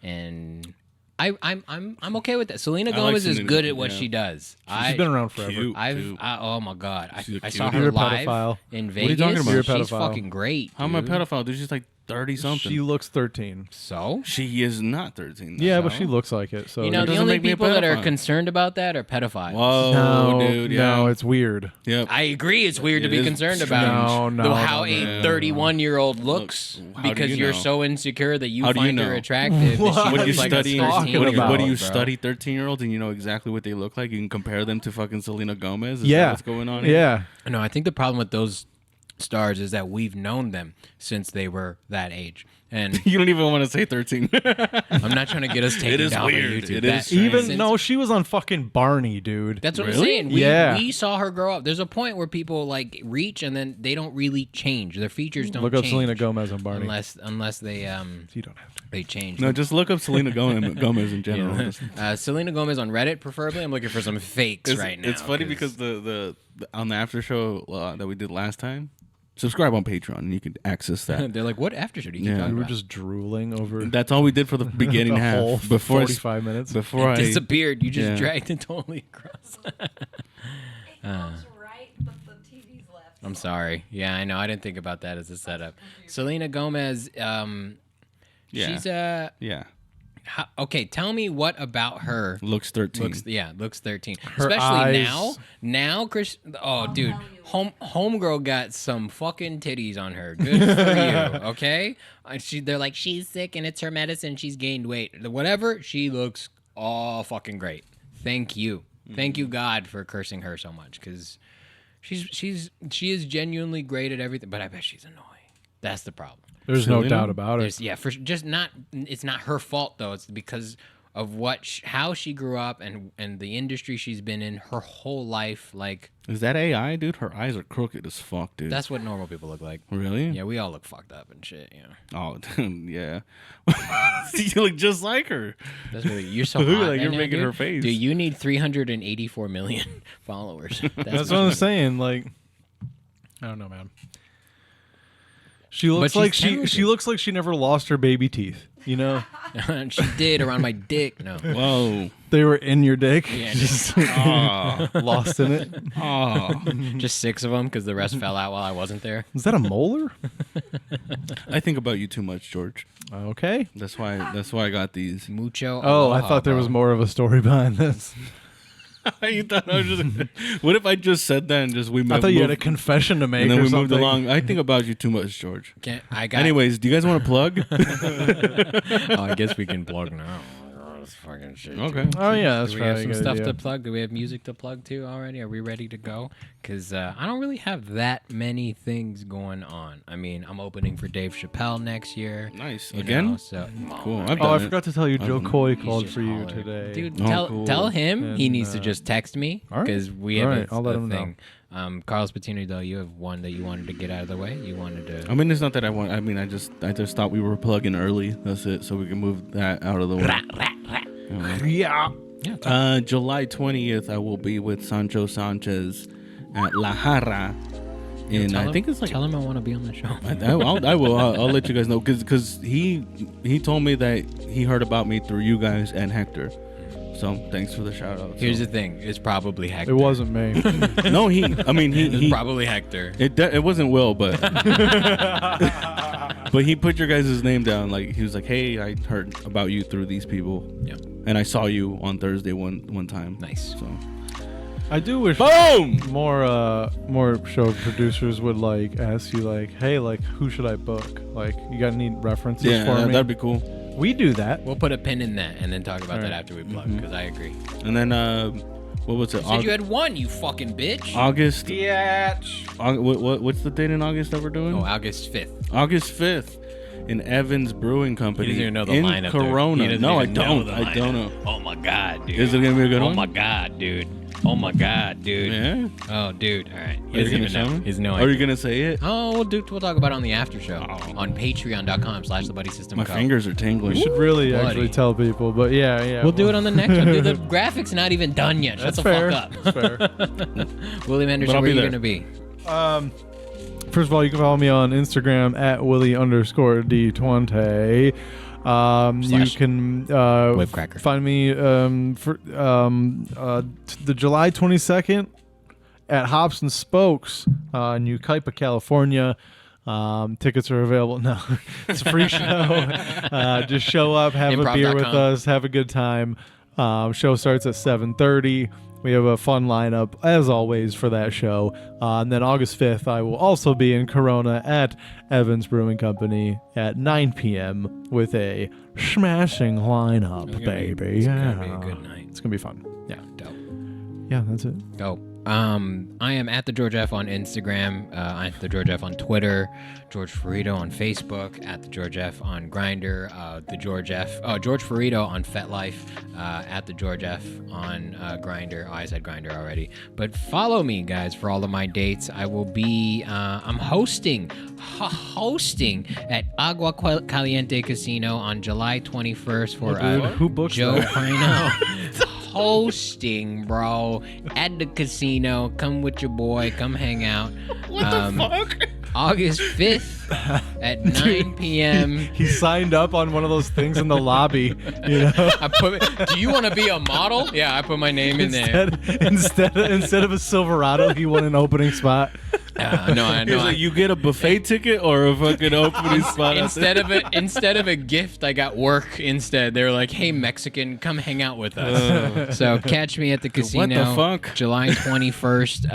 And I'm okay with that. Selena I like Gomez is Selena good Gomez, at what yeah. she does. She's been around forever. Cute. too. Oh my god! She's a I saw cutie. her You're a live pedophile. in are Vegas. you talking about? You're a She's pedophile. fucking great. How am I dude. pedophile? Dude, she's like 30 something. She looks 13. So She is not 13. though. Yeah, but she looks like it. So you know It the doesn't only make me a people that are pedophile. concerned about that are pedophiles. Whoa, no, dude. Yeah. no, it's weird. Yep. I agree. It's weird to It be is concerned strange. about No, how no, a no. 31-year-old looks How do because you you're know? so insecure that you How do you find her know? attractive. What? That she What do you looks like a study? 13-year-old, about? What do you bro. study 13-year-olds and you know exactly what they look like? You can compare them to fucking Selena Gomez? Is Yeah. that what's going on here? Yeah. No, I think the problem with those stars is that we've known them since they were that age. And You don't even want to say 13. I'm not trying to get us taken is down weird. by YouTube. It That- is Even no, she was on fucking Barney, dude. That's what I'm Really? saying. Yeah. We saw her grow up. There's a point where people like reach and then they don't really change. Their features don't Look change. up Selena Gomez on Barney. Unless they You don't have to. they change. No, just look up Selena Gomez in general. Selena Gomez on Reddit, preferably. I'm looking for some fakes right now. It's funny because the on the after show that we did last time, subscribe on Patreon and you can access that. they're like, "What after show do you Yeah. keep We talking were about?" just drooling over That's all we did for the beginning the half whole before 45 minutes. before I disappeared. You just Yeah. dragged it totally across. It goes right, but the TV's left. I'm sorry. Yeah, I know. I didn't think about that as a setup. Selena Gomez. Yeah. She's okay. Tell me what about her looks 13. looks 13. Her Especially eyes. now, Chris. Oh, dude, homegirl got some fucking titties on her. Good for you. Okay, they're like she's sick and it's her medicine. She's gained weight. Whatever. She looks all fucking great. Thank you. Thank you, God, for cursing her so much because she is genuinely great at everything. But I bet she's annoying. That's the problem. There's no Selena? doubt about it. Just not. It's not her fault though. It's because of how she grew up and the industry she's been in her whole life. Like Is that AI, dude? Her eyes are crooked as fuck, dude. that's what normal people look like. Really? Yeah, we all look fucked up and shit. Yeah, Oh, yeah. You look just like her. that's really you're so Look hot. like you're right now, making dude. her face. Dude, you need 384 million followers. That's what I'm saying. Like, I don't know, man. She looks she's like talented. she looks like she never lost her baby teeth. You know, She did around my dick. No. Whoa. they were in your dick, Yeah, just Oh. lost in it. Oh. Just 6 of them because the rest fell out while I wasn't there. Is that a molar? I think about you too much, George. Okay. That's why I got these. Mucho. Oh, I aloha, thought there was bro. more of a story behind this. You thought I was just What if I just said that and just we I thought you had a moved, confession to make, and then or we something. moved along. I think about you too much, George. I got. Anyways, do you guys want to plug? Oh, I guess we can plug now. This fucking shit. Okay. Oh yeah, that's Do we have right. some Good stuff idea. to plug? Do we have music to plug too already? Are we ready to go? Because I don't really have that many things going on. I mean, I'm opening for Dave Chappelle next year. Nice. you Again? know, so Cool. I've Oh, I done it. forgot to tell you, Joe Um, Coy he's called just for you hollering. today. Dude, Oh, cool. tell him he And, needs to just text me all right. because we All have right, I'll let him know. thing. Carlos Patino, though, you have one that you wanted to get out of the way. You wanted to. I mean, it's not that I want. I mean, I just thought we were plugging early. That's it, so we can move that out of the way. Yeah. July 20th, I will be with Sancho Sanchez at La Jarra. And I think it's like Tell him I want to be on the show. I will. I'll let you guys know because he told me that he heard about me through you guys and Hector. So thanks for the shout out. Here's the thing: it's probably Hector. It wasn't me. No, I mean It's he probably Hector. it wasn't Will, but but he put your guys' name down. Like he was like, hey, I heard about you through these people. Yeah. And I saw you on Thursday one time. Nice. So I do wish boom. more show producers would like ask you like, hey, like who should I book? Like you got any references Yeah, for me? that'd be cool. We do that. We'll put a pin in that and then talk about All that right. after we plug because I agree. And then what was it? You said you had one, you fucking bitch. August. Yeah. What's the date in August that we're doing? Oh, August 5th. August 5th in Evans Brewing Company. He doesn't even know the in lineup. Corona. Dude. He doesn't No, I even know don't. the I don't know. lineup. Oh my god, dude. Is it gonna be a good Oh one? my god, dude. Oh my god, dude. Yeah. Oh, dude. All right. He Are you doesn't gonna even show know. me? He has no Are idea. you gonna say it? Oh, we'll talk about it on the after show Oh. on patreon.com/the Buddy System My Co. fingers are tingling. We should really buddy. actually tell people, but yeah. We'll do it on the next one. Dude, the graphics not even done yet. Shut That's the fair. fuck up. That's fair. William But Anderson, I'll where are be you there. going to be? First of all, you can follow me on Instagram at Willie_D20. You Slash can Whipcracker. find me for the July 22nd at Hops and Spokes in Yucaipa, California. Tickets are available. No, it's a free show. Just show up, have a beer with Improv.com. us, have a good time. Show starts at 7:30. We have a fun lineup, as always, for that show. And then August 5th, I will also be in Corona at Evans Brewing Company at 9 p.m. with a smashing lineup, It's gonna be- baby. it's yeah. gonna be a good night. It's going to be fun. Yeah, dope. Yeah, that's it. Dope. I am at the George F on Instagram. I'm the George F on Twitter. George Ferrito on Facebook. At the George F on Grindr. George Ferrito on FetLife. At the George F on Grindr. I said Grindr already. But follow me, guys, for all of my dates. I will be. I'm hosting at Agua Caliente Casino on July 21st for Who booked Joe that? Pino. Hosting, bro, at the casino. Come with your boy. Come hang out. What the fuck? August 5th at 9 p.m. He signed up on one of those things in the lobby. You know, Do you want to be a model? Yeah, I put my name in there. instead of a Silverado, he won an opening spot. No, I know. He's like, you get a buffet ticket or a fucking opening spot. Instead of a gift, I got work instead. They were like, "Hey, Mexican, come hang out with us." So catch me at the casino. What the fuck? July 21st.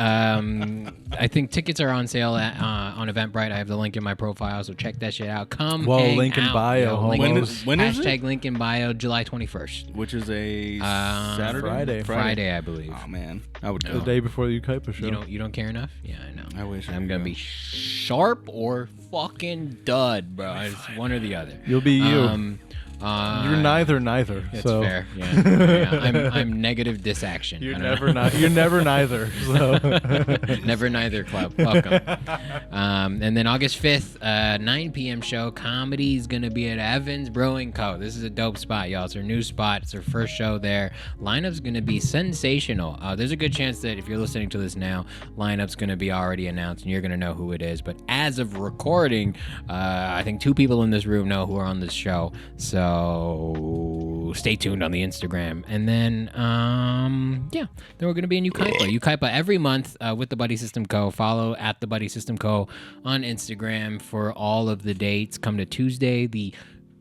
I think tickets are on sale on Eventbrite. I have the link in my profile, so check that shit out. Come Whoa, hang link in out, bio, yo. homos. When is Hashtag it? link in bio. July 21st. Which is a Saturday? Friday. I believe. Oh man, I would The go. day before the Ukaipa show. You don't care enough? Yeah, I know. I wish I I'm could gonna go. be sharp or fucking dud, bro. It's one or the other. You'll be you. You're neither. That's So fair. Yeah. I'm negative disaction. you're I don't never know. not. You're never neither. So Never neither club. Welcome. And then August 5th, 9 p.m. show. Comedy's going to be at Evans Brewing Co. This is a dope spot, y'all. It's our new spot. It's our first show there. Lineup's going to be sensational. There's a good chance that if you're listening to this now, lineup's going to be already announced and you're going to know who it is. But as of recording, I think 2 people in this room know who are on this show. So stay tuned on the Instagram. And then, then we're going to be in Ukaipa. Ukaipa every month with the Buddy System Co. Follow at the Buddy System Co. on Instagram for all of the dates. Come to Tuesday, the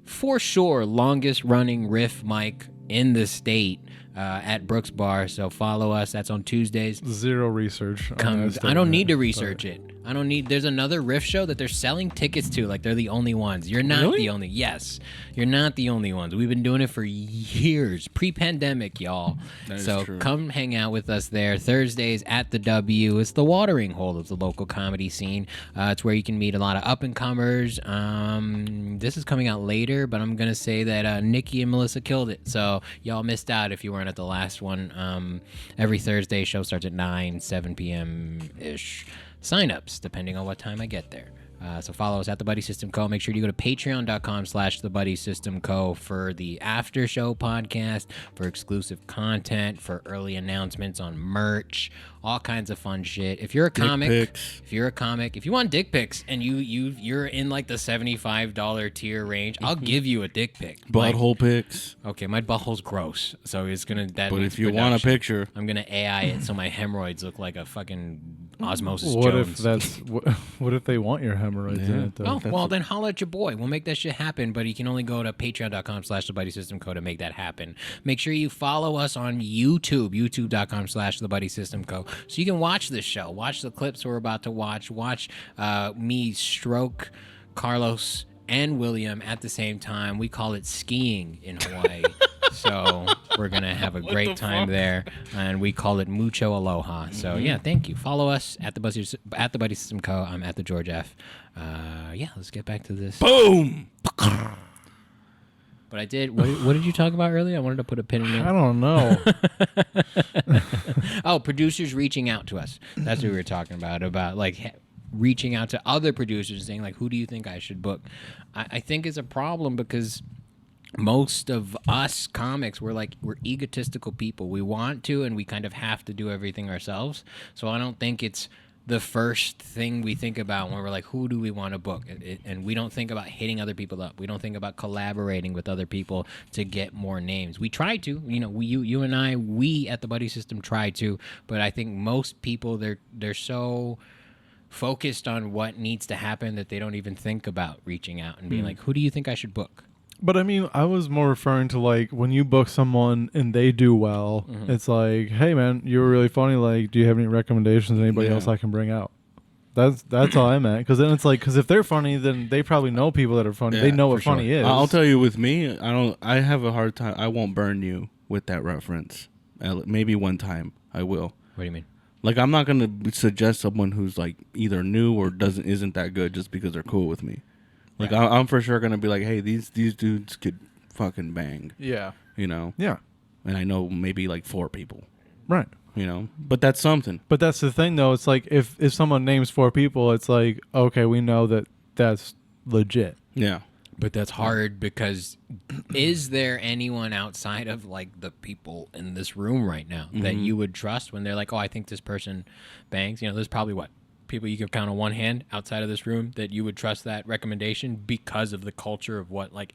for sure longest running riff mic in the state at Brooks Bar. So follow us. That's on Tuesdays. zero research. I don't need to research it. I don't need. There's another riff show that they're selling tickets to. Like they're the only ones. You're not the only. Yes, you're not the only ones. We've been doing it for years, pre-pandemic, y'all. That is so true. come hang out with us there. Thursdays at the W. It's the watering hole of the local comedy scene. It's where you can meet a lot of up and comers. This is coming out later, but I'm gonna say that Nikki and Melissa killed it. So y'all missed out if you weren't at the last one. Every Thursday, show starts at 7 p.m. ish. Sign-ups, depending on what time I get there. So follow us at The Buddy System Co. Make sure you go to patreon.com/The Buddy System Co. for the after show podcast, for exclusive content, for early announcements on merch, all kinds of fun shit. If you're a comic, if you want dick pics and you're in like the $75 tier range, I'll give you a dick pic. Butthole pics. Okay, my butthole's gross, so it's gonna. That But needs if you want a production. picture, I'm gonna AI it so my hemorrhoids look like a fucking Osmosis What Jones. if that's what if they want your hemorrhoids in it though? Oh, well, then holla at your boy. We'll make that shit happen, but you can only go to patreon.com/The Buddy System Co. to make that happen. Make sure you follow us on YouTube, youtube.com/The Buddy System Co. So you can watch this show, watch the clips we're about to watch me stroke Carlos and William at the same time. We call it skiing in Hawaii. So we're going to have a great time there, and we call it mucho aloha. So, yeah, thank you. Follow us at the Buddy System Co. I'm at the George F. Let's get back to this. boom. But I did. What did you talk about earlier? I wanted to put a pin in it. I don't know. Oh, producers reaching out to us. That's what we were talking about like reaching out to other producers saying, like, who do you think I should book? I think it's a problem because most of us comics, we're egotistical people. We want to, and we kind of have to do everything ourselves. So I don't think it's the first thing we think about when we're like, who do we want to book? And we don't think about hitting other people up. We don't think about collaborating with other people to get more names. We try to, you and I, we at the Buddy System try to, but I think most people, they're so focused on what needs to happen that they don't even think about reaching out and being like, who do you think I should book? But I mean, I was more referring to like when you book someone and they do well, it's like, hey man, you were really funny. Like, do you have any recommendations? Anybody else I can bring out? That's all I meant. Because then it's like, because if they're funny, then they probably know people that are funny. Yeah, they know what for funny sure. is. I'll tell you, with me, I have a hard time. I won't burn you with that reference. Maybe one time I will. What do you mean? Like, I'm not gonna suggest someone who's like either new or isn't that good just because they're cool with me. Like, I'm for sure gonna be like, hey, these dudes could fucking bang. Yeah. You know. Yeah. And I know maybe like 4 people. Right. You know, but that's something. But that's the thing, though. It's like if someone names 4 people, it's like, okay, we know that that's legit. Yeah. But that's hard because is there anyone outside of like the people in this room right now that you would trust when they're like, oh, I think this person bangs? You know, there's probably people you can count on one hand outside of this room that you would trust that recommendation because of the culture of what like.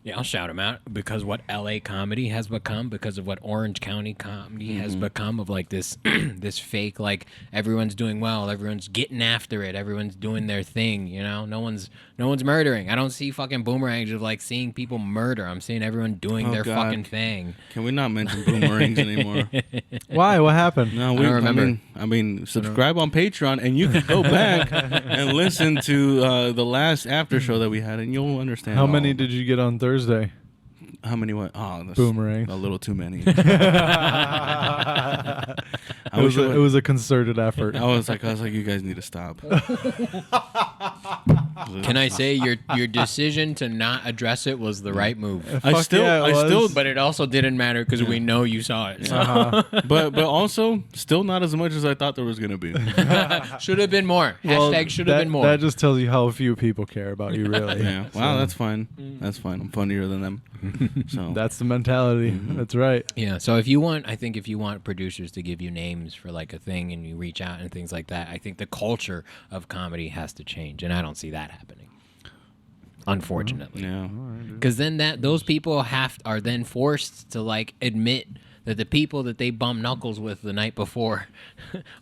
Yeah, I'll shout them out because what LA comedy has become, because of what Orange County comedy has become, of like this this fake, like everyone's doing well, everyone's getting after it, everyone's doing their thing, you know? No one's murdering. I don't see fucking boomerangs of like seeing people murder. I'm seeing everyone doing their God. fucking thing. Can we not mention boomerangs anymore? Why? What happened? No, I don't remember. I mean, subscribe on Patreon, and you can go back and listen to the last after show that we had, and you'll understand. How all many of it. did you get on Thursday? How many? What? Oh, that's Boomerangs. A little too many. It was a concerted effort. I was like, you guys need to stop. Can I say your decision to not address it was the right move? I Fuck still, yeah, it I still, was. But it also didn't matter because we know you saw it. So. but also still not as much as I thought there was gonna be. Should have been more. Well, Hashtag should have been more. That just tells you how few people care about you, really. Yeah. Wow, that's fine. That's fine. I'm funnier than them. So That's the mentality. That's right. Yeah, so if you want producers to give you names for like a thing and you reach out and things like that, I think the culture of comedy has to change, and I don't see that happening, unfortunately. yeah. Because then those people are then forced to like admit that the people that they bump knuckles with the night before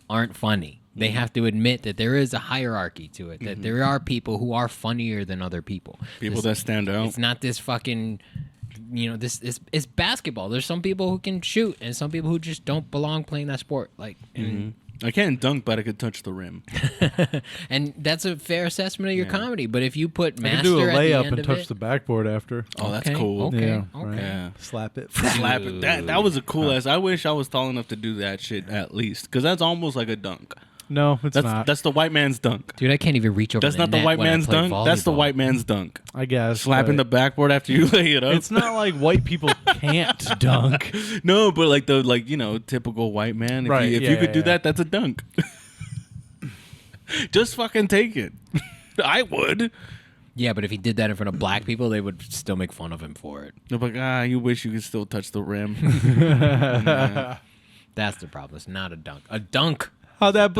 aren't funny. They have to admit that there is a hierarchy to it, that there are people who are funnier than other people. People that stand out. It's not this fucking, it's basketball. There's some people who can shoot and some people who just don't belong playing that sport. Like, and, I can't dunk, but I could touch the rim. and that's a fair assessment of your comedy. But if you put I master can do a at the layup end and of touch it, the backboard after. Oh, that's okay, cool. Okay, Yeah, okay. right. Yeah. Slap it. Slap it. That was a cool ass. I wish I was tall enough to do that shit at least, because that's almost like a dunk. No, it's not. That's the white man's dunk. Dude, I can't even reach over That's not the net white when I man's play dunk. That's the volleyball. white man's dunk. I guess. Slapping the but backboard after you lay it up. It's not like white people can't dunk. No, but like typical white man. If Right, you, if yeah, you could yeah, do yeah. that, that's a dunk. Just fucking take it. I would. Yeah, but if he did that in front of black people, they would still make fun of him for it. They're like, you wish you could still touch the rim. That's the problem. It's not a dunk. A dunk. How'd that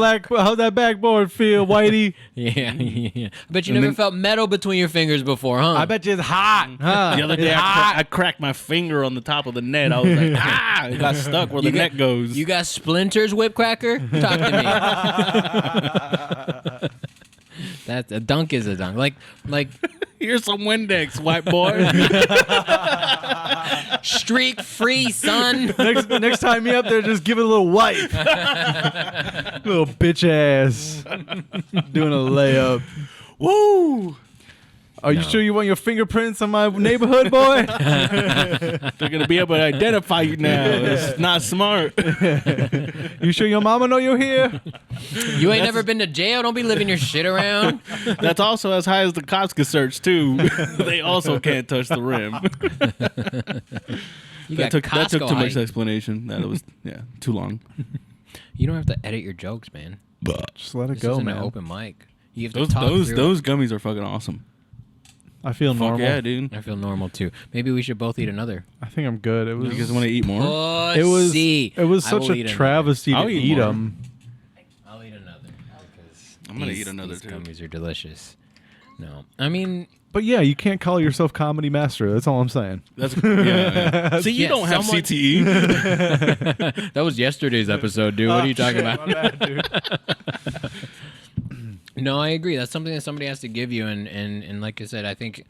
backboard feel, Whitey? Yeah, yeah. I bet you And never then- felt metal between your fingers before, huh? I bet you it's hot. Huh? The other day, I cracked my finger on the top of the net. I was like, it got stuck where the net goes. You got splinters, whip cracker? Talk to me. That's a dunk is a dunk. Like Here's some Windex, white boy. streak free, son. Next time you up there, just give it a little wipe. Little bitch ass. Doing a layup. Woo! Are you sure you want your fingerprints on my neighborhood, boy? They're going to be able to identify you now. It's not smart. You sure your mama know you're here? You ain't never been to jail. Don't be living your shit around. That's also as high as the cops can search, too. They also can't touch the rim. You That got took Costco too much height. explanation. That was, too long. You don't have to edit your jokes, man. Just let it This go, isn't man. an open mic. You have to Those talk those through those gummies are fucking awesome. I feel Fuck normal. yeah, dude. it. I feel normal too. Maybe we should both eat another. I think I'm good. It You was. guys want to eat more? It was. Pussy. It was I such will a eat another. travesty to I'll eat eat more. them. I'll eat another because I'm gonna eat another, these too. gummies are delicious. No, I mean, But yeah, you can't call yourself comedy master. That's all I'm saying. That's yeah. See, you Yeah, don't have someone- CTE. that was yesterday's episode, dude. What are you talking about? My bad, dude. No, I agree. That's something that somebody has to give you, and like I said, I think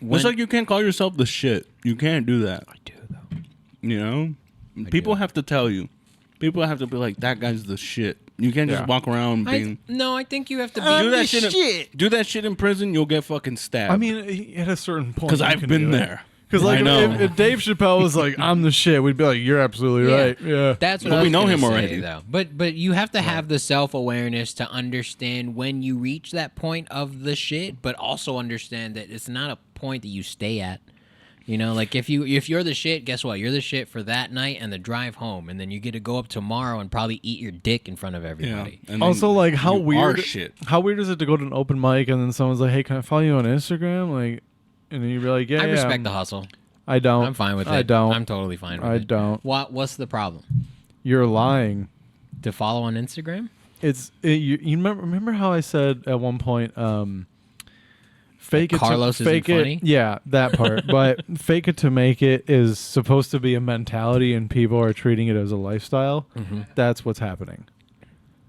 It's like you can't call yourself the shit. You can't do that. I do though. You know, people have to tell you. People have to be like, that guy's the shit. You can't just Yeah. walk around being. I think you have to be. do that shit. Do that shit in prison. You'll get fucking stabbed. I mean, at a certain point, because you I've can been do it. there. Because like I know. if Dave Chappelle was like, "I'm the shit," we'd be like, "You're absolutely Yeah. right." Yeah. That's what But I we was know gonna him say, already. though. But you have to have the self-awareness to understand when you reach that point of the shit, but also understand that it's not a point that you stay at. You know, like if you're the shit, guess what? You're the shit for that night and the drive home, and then you get to go up tomorrow and probably eat your dick in front of Yeah. everybody. And Also, then like, how you weird? are shit. How weird is it to go to an open mic and then someone's like, "Hey, can I follow you on Instagram?" Like, and then you'd be like, "Yeah, I yeah, respect the hustle. I don't. I'm fine with it. I don't. I'm totally fine with I it. don't. What's the problem? You're lying. To follow on Instagram? You remember how I said at one point, fake it Carlos to isn't fake it. funny? Yeah, that part. But fake it to make it is supposed to be a mentality, and people are treating it as a lifestyle. Mm-hmm. That's what's happening.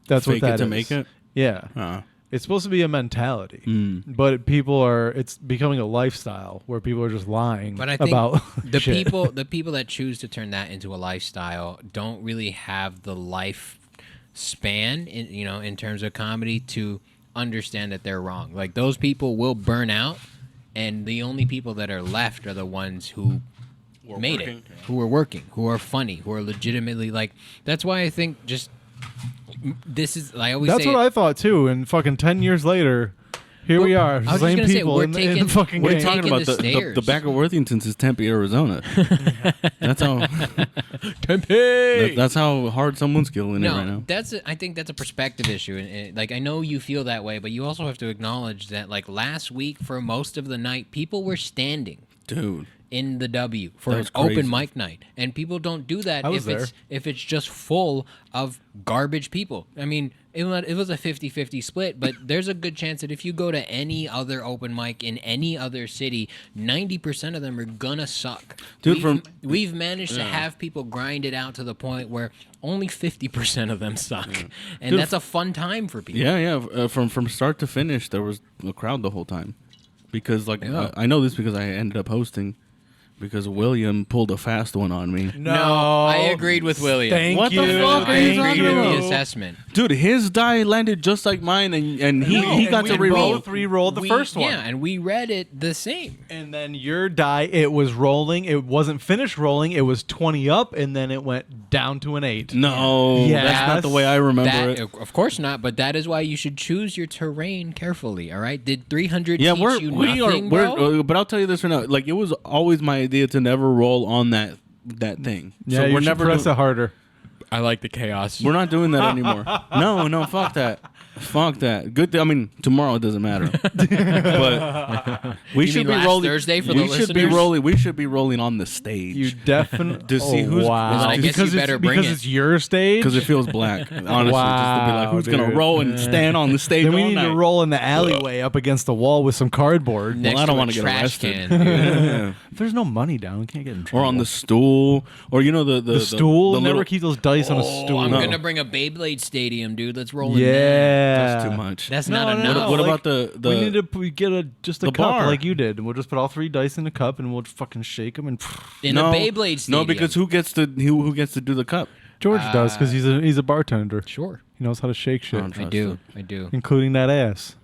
That's Fake what that it to is. make it? Yeah. It's supposed to be a mentality, Mm. but it's becoming a lifestyle where people are just lying But I think about the shit. people that choose to turn that into a lifestyle don't really have the life span in terms of comedy to understand that they're wrong. Like those people will burn out, and the only people that are left are the ones who made it, who are working, who are funny, who are legitimately like. That's why I think just this is. I always That's say what I thought too. And fucking 10 years later, here we are, I was just same gonna say, people we're in the taking- fucking What are you game. talking taking about? the The stairs. back of Worthington's is Tempe, Arizona. That's how. Tempe. That's how hard someone's killing it right now. I think that's a perspective issue, and like I know you feel that way, but you also have to acknowledge that like last week for most of the night, people were standing Dude. in the W for That an was crazy. open mic night, and people don't do that I was if it's just full of garbage people. I mean, it was a 50-50 split, but there's a good chance that if you go to any other open mic in any other city, 90% of them are gonna suck. Dude, We've managed to have people grind it out to the point where only 50% of them suck, and Dude, that's a fun time for people. Yeah. From start to finish, there was a crowd the whole time. Because, like, Yeah. I know this because I ended up hosting. Because William pulled a fast one on me. No, I agreed with William. Thank What the you. fuck are I you agreed talking with the about? assessment. Dude, his die landed just like mine, and he got to we reroll. both re-rolled the first one. Yeah, and we read it the same. And then your die, it was rolling. It wasn't finished rolling. It was 20 up, and then it went down to an 8. No, Yes. that's not the way I remember That, it. of course not, but that is why you should choose your terrain carefully. All right? Did 300 Yeah, teach you we are. nothing, bro? But I'll tell you this right now. Like, it was always my idea to never roll on that thing. Yeah, so you we're should never press doing, it harder. I like the chaos. We're not doing that anymore. No, fuck that. Fuck that. Good. I mean, tomorrow it doesn't matter. But we You should mean be last rolling. Thursday for we the should be listeners? rolling. We should be rolling on the stage. You definitely To see who's- wow. Well, I guess because you better it's, bring because it. it's your stage. because it feels black. Honestly, just to be like, Wow, who's gonna dude. roll and stand on the stage then we all need night? to roll in the alleyway up against the wall with some cardboard. Next I don't to wanna a get trash arrested. can, dude. Yeah. If there's no money down, we can't get in Or trouble. on the stool, or the stool. the Never little- keep those dice on a Oh, stool. I'm No. gonna bring a Beyblade Stadium, dude. Let's roll in Yeah, there. That's too much. That's No, not no, enough. What like, about the? we need to get just a the cup bar. like you did, and we'll just put all 3 dice in a cup, and we'll fucking shake them. And in no, a Beyblade Stadium. No, because who gets to do the cup? George does because he's a bartender. Sure, He knows how to shake shit, don't I Trust do. it. I do. including that ass.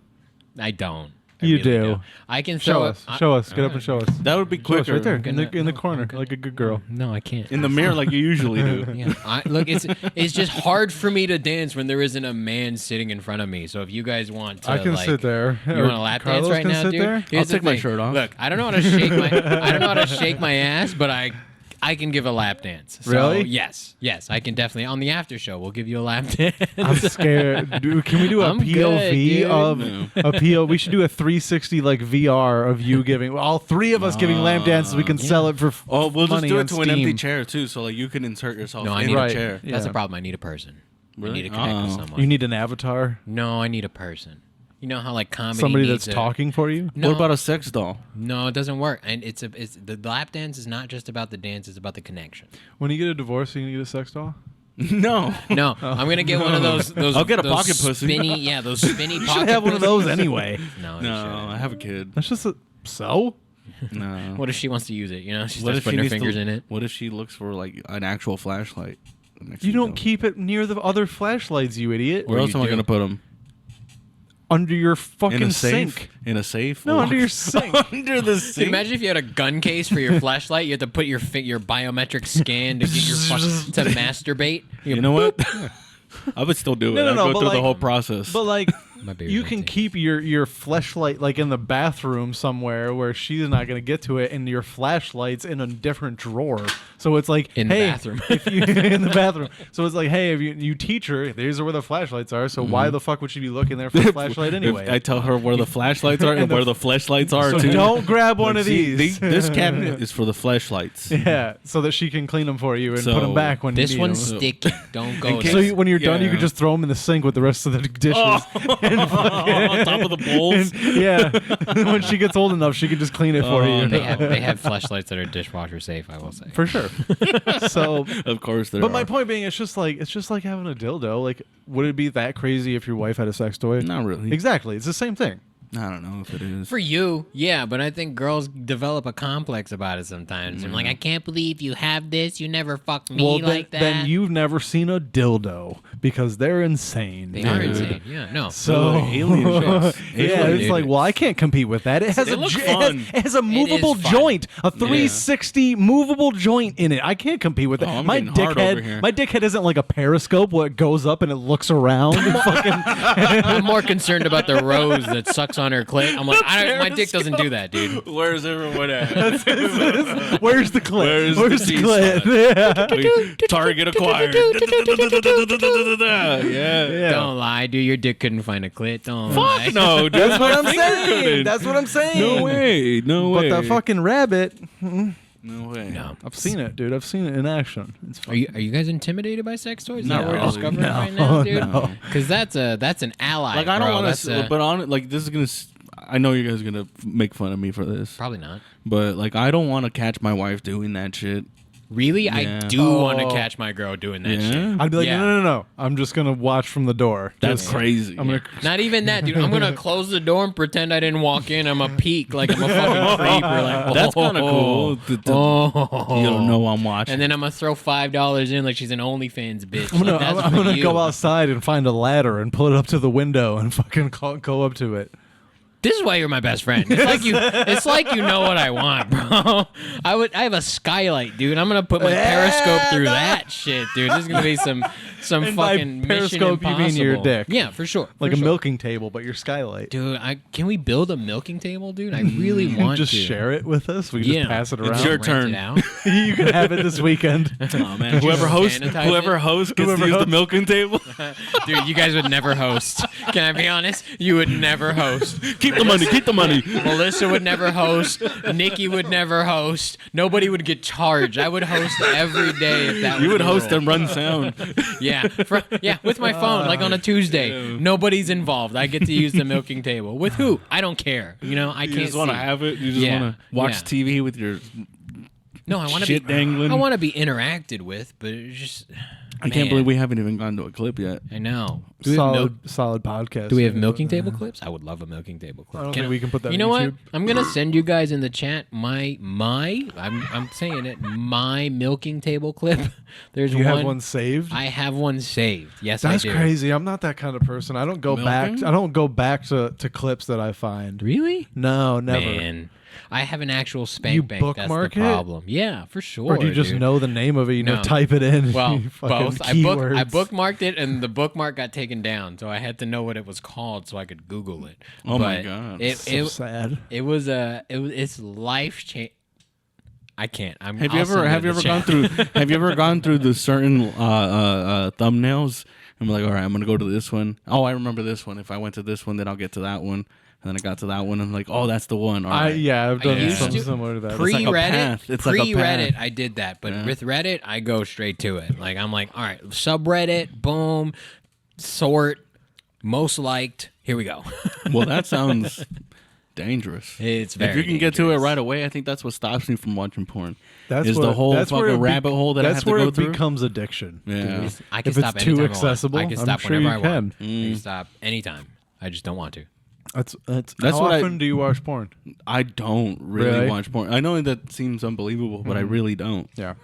I don't. I You really do. don't. I can Show throw us. it. Show us. Get up and show us. That would be Show us quicker. right there in Gonna- the no, corner, I'm gonna- like a good girl. No, I can't. In the mirror, like you usually do. Yeah, look, it's just hard for me to dance when there isn't a man sitting in front of me. So if you guys want to, I can like, sit there. You Or want to lap Carlos dance right can now, sit dude? there? Here's I'll the take my thing. shirt off. Look, I don't know how to shake my ass, but I can give a lap dance. So, Really? Yes, I can definitely. On the after show, we'll give you a lap dance. I'm scared. Dude, can we do a I'm good, POV dude. of No. a PO? We should do a 360 like VR of you giving all 3 of us giving lamp dances. We can sell it for Oh, we'll just money do on it to an empty Steam. chair too, so like you can insert yourself No, I in need a Right. chair. Yeah. That's the problem. I need a person. Really? I need to connect with Oh. someone. You need an avatar, No, I need a person. You know how like comedy somebody needs that's a- talking for you. No, What about a sex doll? No, it doesn't work. And it's the lap dance is not just about the dance; it's about the connection. When you get a divorce, you gonna get a sex doll. No. No, I'm gonna get one of those. I'll get a those pocket pussy. Spinny, yeah, those spinny You pocket. should have one of those pussies. anyway. No, you No, shouldn't. I have a kid. That's just a so. No. What if she wants to use it? You know, she's What just if she putting her needs fingers to, in it. What if she looks for like an actual flashlight? You don't keep it near the other flashlights, you idiot. Where Or else you am I do. gonna put them? under your In fucking a safe. sink. In a safe. No, under your sink. Under the Dude, sink. imagine if you had a gun case for your flashlight. You had to put your biometric scan to get your to masturbate. You know what? I would still do it. No, I'd go but through like- the whole process. But like, My baby you would can take keep your flashlight like in the bathroom somewhere where she's not gonna get to it, and your flashlight's in a different drawer. So it's like, In the hey, bathroom. if you in the bathroom. So it's like, hey, if you teach her, these are where the flashlights are. So why the fuck would she be looking there for a flashlight anyway? If I tell her where the flashlights are and where the flashlights are so too. don't grab one of See, these. this cabinet is for the flashlights. Yeah, so that she can clean them for you and So, put them back when This you need one's them. sticky. Don't go. case- So there. when you're done, you Yeah. can just throw them in the sink with the rest of the dishes. On top of the bowls. Yeah, when she gets old enough, she can just clean it for Oh, you. They have flashlights that are dishwasher safe. I will say. For sure. So, Of course there but are. my point being, it's just like having a dildo. Like, would it be that crazy if your wife had a sex toy? Not really. Exactly. It's the same thing. I don't know if it is. For you, yeah, but I think girls develop a complex about it sometimes. I'm like, I can't believe you have this. You never fucked me Well, like that. then you've never seen a dildo because they're insane. they are Dude. insane. Yeah, no. So Like alien ships. yeah, Alien it's like, dude. well, I can't compete with that. It has They a look j- fun. it has a movable fun. joint, a 360 movable joint in it. I can't compete with that. Oh, I'm my getting hard over here. dickhead isn't like a periscope where it goes up and it looks around. And fucking, I'm more concerned about the rose that sucks on her clit. I'm like, my dick doesn't do that, dude. Where's everyone at? where's the clit? Where's Where's the the clit? Yeah. Target acquired. Yeah. Yeah. Don't lie, dude. Your dick couldn't find a clit. Don't lie. Fuck no, dude. That's what I'm My finger saying. couldn't. That's what I'm saying. No way. No way. But the fucking rabbit, No way. No. I've seen it, dude. I've seen it in action. It's Are you guys intimidated by sex toys? Is Not that what we're really. discovering No, right now, dude? no. Because that's an ally. Like I don't bro. want That's to, but on like this is gonna. I know you guys are gonna make fun of me for this, probably not. but like I don't want to catch my wife doing that shit. Really, Yeah. I do want to Oh. catch my girl doing that Yeah? shit. I'd be like, Yeah. no. I'm just gonna watch from the door. That's Just- crazy. I'm gonna. Not even that, dude. I'm gonna close the door and pretend I didn't walk in. I'm a peek like I'm a fucking creep. Or like, That's kinda cool. Oh. You don't know I'm watching. And then I'm gonna throw $5 in like she's an OnlyFans bitch. I'm gonna, Like, that's I'm for gonna you. go outside and find a ladder and pull it up to the window and fucking go up to it. This is why you're my best friend. It's like you. It's like you know what I want, bro. I have a skylight, dude. I'm gonna put my periscope through that shit, dude. This is gonna be some And by fucking periscope, Mission you mean your Impossible. dick. Yeah, for sure. Like for a sure. milking table, but your skylight. Dude, can we build a milking table, dude? I really want Just to. share it with us. We can Yeah. just pass it It's around. your Rent turn. it out. You can have it this weekend. Oh man, whoever hosts, sanitize whoever it? hosts gets Whoever to use the hosts. milking table. Dude, you guys would never host. Can I be honest? You would never host. Keep the money. Keep the money. Melissa would never host. Nikki would never host. Nobody would get charged. I would host every day if that You was would the host rule. and run sound. Yeah, with my phone, like on a Tuesday. Nobody's involved. I get to use the milking table. With who? I don't care. You know, I You can't just want to see. have it. You just Yeah, want to watch yeah. TV with your. No, I want to shit be dangling. I want to be interacted with, but it's just. I can't believe we haven't even gone to a clip yet. I know. Do we have Solid podcast. Do we have milking table clips? I would love a milking table clip. I don't think we can put that You on know what? YouTube. I'm gonna send you guys in the chat I'm saying it, my milking table clip. There's Do you one. have one saved? I have one saved. Yes, That's I do. crazy. I'm not that kind of person. I don't go back. Milking? I don't go back to clips that I find. Really? No, never. Man, I have an actual spank You bank. That's the bookmark it? problem. Yeah, for sure. Or do you just dude. know the name of it? You know, No. type it in. Well, you fucking both. I keywords. bookmarked it, and the bookmark got taken down, so I had to know what it was called so I could Google it. Oh my But God. So sad. It's life change. I can't. Have you ever gone through? Have you ever gone through the certain thumbnails? I'm like, all right, I'm gonna go to this one. Oh, I remember this one. If I went to this one, then I'll get to that one. And then I got to that one. And I'm like, oh, that's the one. All right. I've done used something to- similar to that. like a Pre-Reddit, path. It's like a pre-Reddit, path. I did that, but Yeah. with Reddit, I go straight to it. Like I'm like, all right, subreddit, boom, sort, most liked. Here we go. Well, that sounds dangerous. It's If very you can get to it dangerous. right away, I think that's what stops me from watching porn. That's is where, the whole that's where fucking it be- rabbit hole that I that's have to where go it through. becomes addiction. Yeah. I can If stop it's too anytime accessible, I want. I can I'm stop sure whenever you I want. can. I can stop anytime. I just don't want to. That's That's how what often do you watch porn? I don't really Really? watch porn. I know that seems unbelievable, but I really don't. Yeah.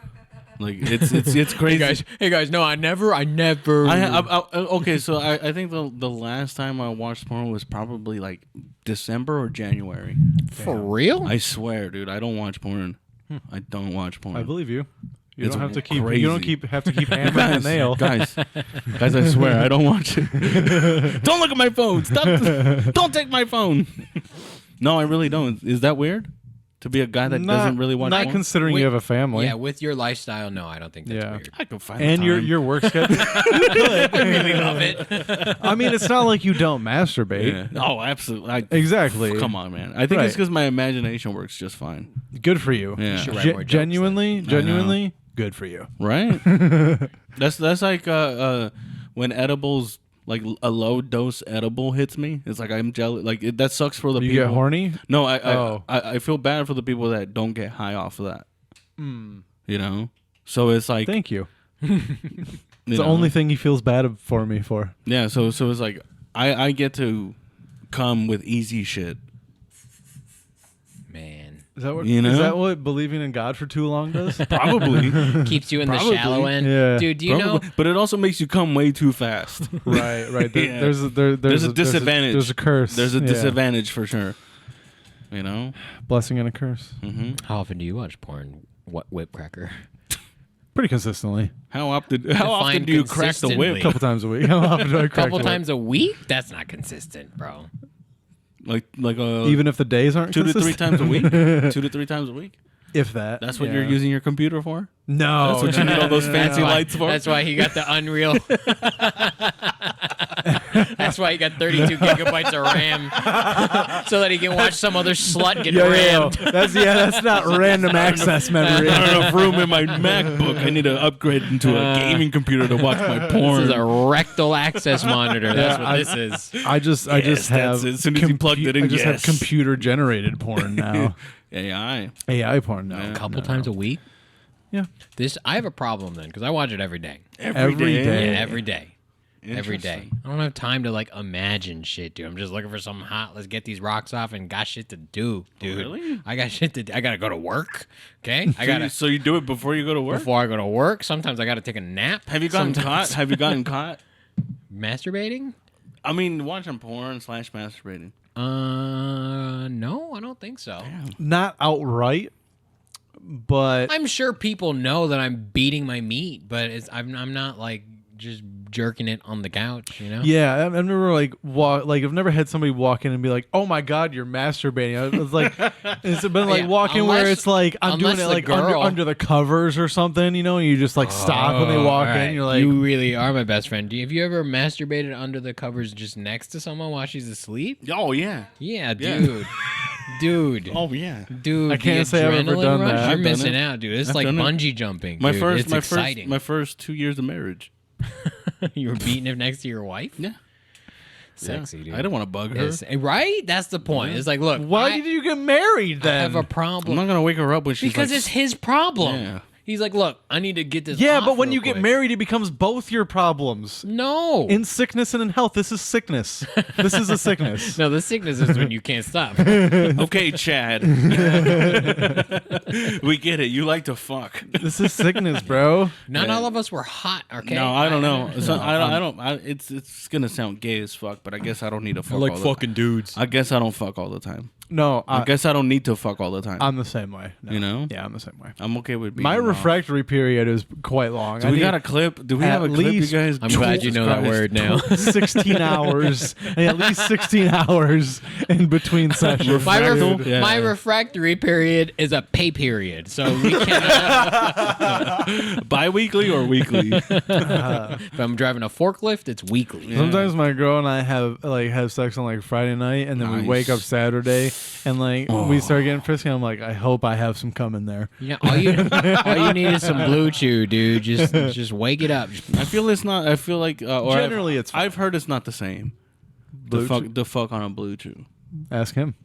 Like it's crazy. Hey guys, no, I never. Okay, so I think the last time I watched porn was probably like December or January. For real? I swear, dude, I don't watch porn. I don't watch porn. I believe you. You It's don't have to keep. crazy. You don't have to keep hammering the nail. guys, I swear I don't watch it. Don't look at my phone. Stop! Don't take my phone. No, I really don't. Is that weird? To be a guy that doesn't really watch Not porn? considering you have a family. Yeah, with your lifestyle, no, I don't think that's weird. I can find And the your time. your work schedule. I really love it. I mean, it's not like you don't masturbate. Yeah. Oh, absolutely. Exactly. Come on, man. I think it's because my imagination works just fine. Good for you. Yeah. should write more jokes Genuinely, good for you. Right? that's like when edibles, like a low dose edible hits me. It's like I'm jealous. Like that sucks for the You people. get horny? No, Oh. I feel bad for the people that don't get high off of that. Mm. You know? So it's like Thank you. you It's the know? only thing he feels bad for me for. Yeah, so it's like I get to come with easy shit. Man, Is that what? You know? Is that what believing in God for too long does? Probably. keeps you in the Probably. shallow end. Yeah. Dude, do you know? Probably. But it also makes you come way too fast. right. Yeah. There's a disadvantage. There's a curse. There's a Yeah. disadvantage for sure. You know? Blessing and a curse. Mm-hmm. How often do you watch porn? What whip cracker? Pretty consistently. How often Define do you crack the whip? A couple times a week. How often do I A crack couple the times a week? That's not consistent, bro. Like whip? Even if the days aren't 2 to 3 consistent? times a week? 2 to 3 times a week? If that. That's what yeah. you're using your computer for? No. That's what you need all those fancy lights for? That's why he got the Unreal. That's why he got 32 gigabytes of RAM, so that he can watch some other slut get rammed. That's not random access memory. I don't have enough room in my MacBook. I need to upgrade into a gaming computer to watch my porn. This is a rectal access monitor. That's what this is. I just Yes, have that's it. As soon as you plugged it in, I just yes. have computer generated porn now. AI. AI porn now. Yeah. A couple times a week. Yeah. I have a problem then because I watch it every day. Every day. Yeah, every day. Every day. Interesting. I don't have time to like imagine shit, dude. I'm just looking for something hot. Let's get these rocks off and got shit to do, dude. Really? I got shit to do. I gotta go to work. Okay? I gotta So you do it before you go to work? before I go to work. Sometimes I gotta take a nap. Have you gotten Sometimes- caught? Have you gotten caught? Masturbating? I mean, watching porn / masturbating. No, I don't think so. Not outright, but I'm sure people know that I'm beating my meat, but I'm not like just jerking it on the couch, you know? yeah, I remember I've never had somebody walk in and be like, "Oh my God, you're masturbating." I was like, it's been like Yeah, walking where unless- it's like I'm doing unless it the like girl- under the covers or something, you know. And you just like stop when they walk all in. right. You're like, you really are my best friend. Have you ever masturbated under the covers just next to someone while she's asleep? Oh, yeah. Yeah, Yeah. dude. Dude. Oh, yeah. Dude, I can't the say I've ever adrenaline done rush, that. You're I've done missing it. out, dude. It's I've like done it. bungee jumping. Dude. It's exciting. My first 2 years of marriage. You were beating it next to your wife? Yeah. Sexy, Yeah. dude. I didn't want to bug her. It's- right? That's the point. It's like, look, "Why I did you get married then?" have a I'm problem. not gonna wake her up when she's Because like, it's his problem. Yeah. He's like, look, I need to get this yeah, off but when real you get quick. married, it becomes both your problems. No. In sickness and in health, this is sickness. This is a sickness. No, the sickness is when you can't stop. Okay, Chad. We get it. You like to fuck. This is sickness, bro. Not all of us were hot, okay? No, I don't know. It's gonna sound gay as fuck, but I guess I don't need to fuck. all the time. dudes. I guess I don't fuck all the time. No, I guess I don't need to fuck all the time. I'm the same way. No. You know? Yeah, I'm the same way. I'm okay with being My off. refractory period is quite long. Do I we need got a clip? Do we have a at clip, you least- guys? I'm glad you Jesus know that Christ. word now. 16 hours, at least 16 hours in between sessions. My, dude. Yeah. my refractory period is a pay period, so we cannot. Bi-weekly or weekly? If I'm driving a forklift, it's weekly. Sometimes my girl and I have sex on like Friday night, and then we Nice. wake up Saturday, and like we start getting frisky. I'm like, I hope I have some cum in there. Yeah, all you need is some blue chew, dude. Just wake it up. I feel it's not. I feel like or Generally, it's fine. I've heard it's not the same. Blue The fuck on a blue chew. Ask him.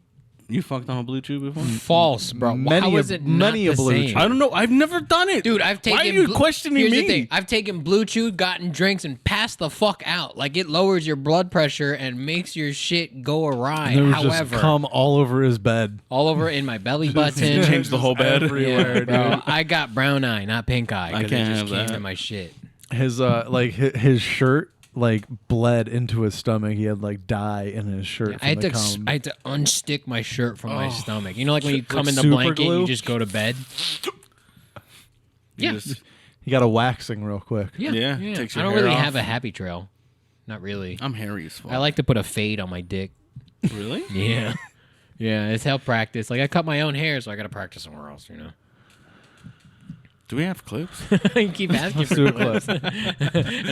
You fucked on a blue chew before? False, bro. How is it many not a the blue same? chew. I don't know. I've never done it. Dude, I've taken. Why are you questioning Here's me? The thing. I've taken Blue Chew, gotten drinks, and passed the fuck out. Like it lowers your blood pressure and makes your shit go awry. There was However, just cum all over his bed. all over in my belly button. Changed the whole bed. Everywhere, Yeah, bro. I got brown eye, not pink eye. I 'cause can't it just have came that. to my shit. His his shirt like bled into his stomach. He had like dye in his shirt. I had from to the cum. I had to unstick my shirt from my stomach. You know, like when you come in the super blanket, glue? you just go to bed. Yeah, He got a waxing real quick. yeah. Yeah, takes I your don't hair really off. have a happy trail. Not really. I'm hairy as fuck. I like to put a fade on my dick. Really? Yeah. Yeah, it's help practice. Like I cut my own hair, so I got to practice somewhere else, you know. Do we have clips? You keep asking for do a clips. And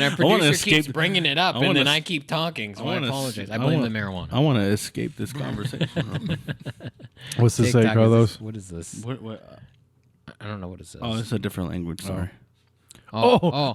our producer keeps escape- bringing it up, I and wanna then s- I keep talking, so I wanna s- apologize. I I blame wanna- the marijuana. I want to escape this conversation. What's this say, TikTok is Carlos? this- What is this? what? I don't know what it says. Oh, it's a different language. Sorry. Oh.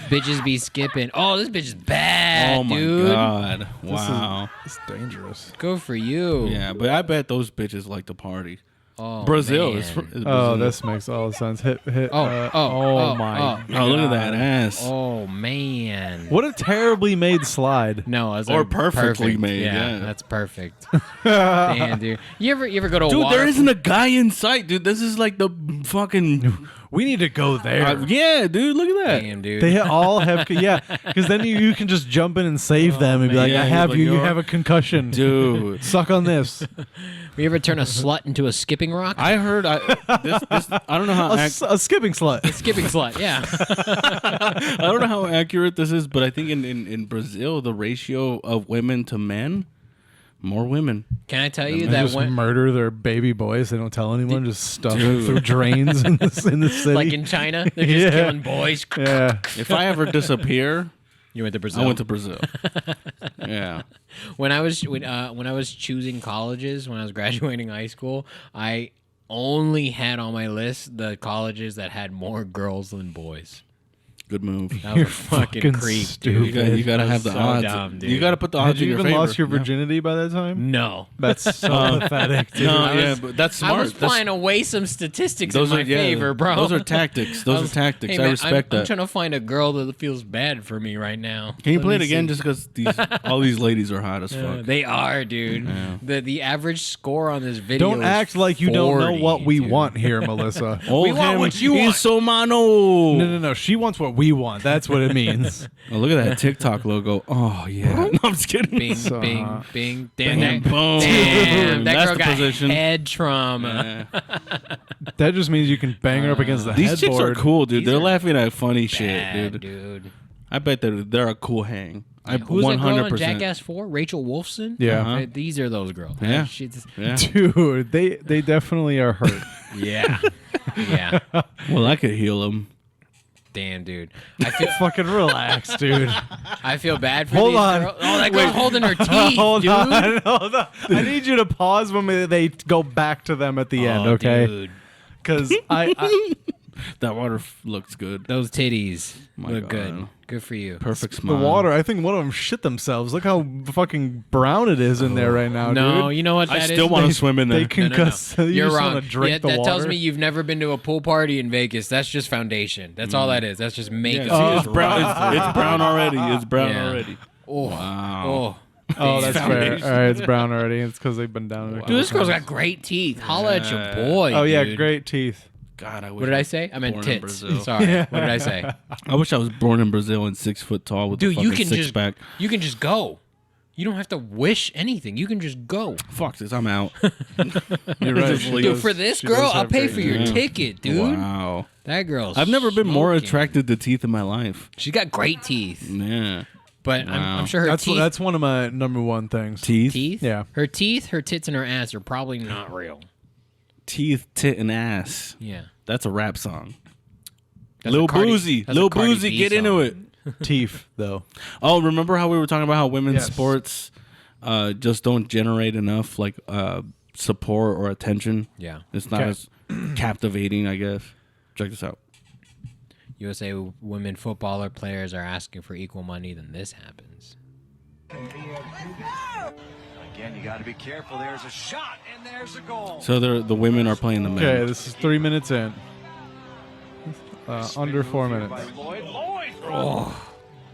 Bitches be skipping. Oh, this bitch is bad, Oh my dude. god! Wow. It's dangerous. Good for you. Yeah, but I bet those bitches like to party. Oh, Brazil man. is. Brazil. Oh, this makes all the sense. Hit. Oh, my. Oh, look at that ass. Oh man. What a terribly made slide. No, it's Or like perfectly perfect. made, Yeah, yeah. that's perfect. Damn, dude. You ever go to a Dude, water? there isn't a guy in sight, dude. This is like the fucking. We need to go there. Yeah, dude. Look at that. Damn, dude. They all have, because then you can just jump in and save them and be like, man. I Yeah, have he's you, like, you "You're-" have a concussion. Dude. Suck on this. You ever turn a slut into a skipping rock? I heard. I don't know how. A skipping slut. Skipping slut, yeah. I don't know how accurate this is, but I think in Brazil the ratio of women to men, more women. Can I tell you They that just when, murder their baby boys. They don't tell anyone. Just stuff it through drains in the city. like in China, they're just Yeah. killing boys? Yeah. If I ever disappear, You went to Brazil. I went to Brazil. Yeah. when I was choosing colleges, when I was graduating high school, I only had on my list the colleges that had more girls than boys. Good move. That was a fucking creep, dude. stupid. You gotta have the so odds. dumb, dude. You gotta put the Had odds you in your even favor. lost your Yeah. virginity by that time? No. That's so pathetic, dude. No, I yeah, was- but that's I smart. was trying to weigh some statistics Those in my are yeah, favor, bro. Those are tactics. Those are tactics. Hey, I man, respect I'm that. trying to find a girl that feels bad for me right now. Can you Let play me it again? see. Just because all these ladies are hot as fuck. They are, dude. Yeah. The average score on this video. Don't is act like you don't know 40, what we dude. want here, Melissa. We want what you want. So mano. No. She wants what we want. That's what it means. Oh, look at that TikTok logo. Oh yeah. No, I'm just kidding. Bing, So bing, hot. bing. Damn, Bam, that, boom. damn, that That's girl the got position. head trauma. Yeah. That just means you can bang her up against the These chicks headboard. are cool, dude. These They're are laughing at funny shit, Bad, dude. I bet they're a cool hang. I Who's that girl on 100%. Jackass 4? Rachel Wolfson? Yeah. Uh-huh. These are those girls. Yeah. She's, Yeah. Dude, they definitely are hurt. yeah. Yeah. Well, I could heal them. Damn, dude. I feel Fucking relax, dude. I feel bad for Hold these on. girls. Oh, that girl's holding her teeth, hold dude. on. I need you to pause when they go back to them at the end, Oh, okay? dude. Because I That water looks good. Those titties My look God. good. Good for you. Perfect the smile. water. I think one of them shit themselves. Look how fucking brown it is in there right now, No, dude. you know what I that is? still want to swim in They there. concuss. You You're just wrong. want to drink Yeah, the that water. tells me you've never been to a pool party in Vegas. That's just foundation. That's all that is. That's just Yeah, makeup. see, it's brown. It's brown already. It's brown Yeah. already. Oh, Wow. Oh, that's fair. Foundation. All right, it's brown already. It's because they've been down there. Dude, this girl's got great teeth. Holla at your boy. Oh yeah, dude. great teeth. God, I wish. What did I say? I meant born in tits. Brazil. Sorry. What did I say? I wish I was born in Brazil and 6 foot tall with Dude, a you fucking can six just pack. you can just go. You don't have to wish anything. You can just go. Fuck this, I'm out. You're right. Just She leave. Dude, does- for this she girl, does I'll have pay great for your teeth. ticket, dude. Wow. That girl's I've never been more smoking. attracted to teeth in my life. She's got great teeth. Yeah. But Wow. I'm sure her That's teeth that's one of my number one things. Teeth? Yeah. Her teeth, her tits, and her ass are probably not real. Teeth, tit, and ass. Yeah. That's a rap song. That's a Lil Cardi- Boozy. that's a Lil Cardi Boozy, B get song. into it. Teeth though. Oh, remember how we were talking about how women's Yes. sports just don't generate enough like support or attention? Yeah. It's not Okay. as captivating, I guess. Check this out. USA women footballer players are asking for equal money, then this happens. Again, you got to be careful. There's a shot, and there's a goal. So the women are playing the men. Okay, this is 3 minutes in. Under 4 minutes. By Lloyd. Lloyd.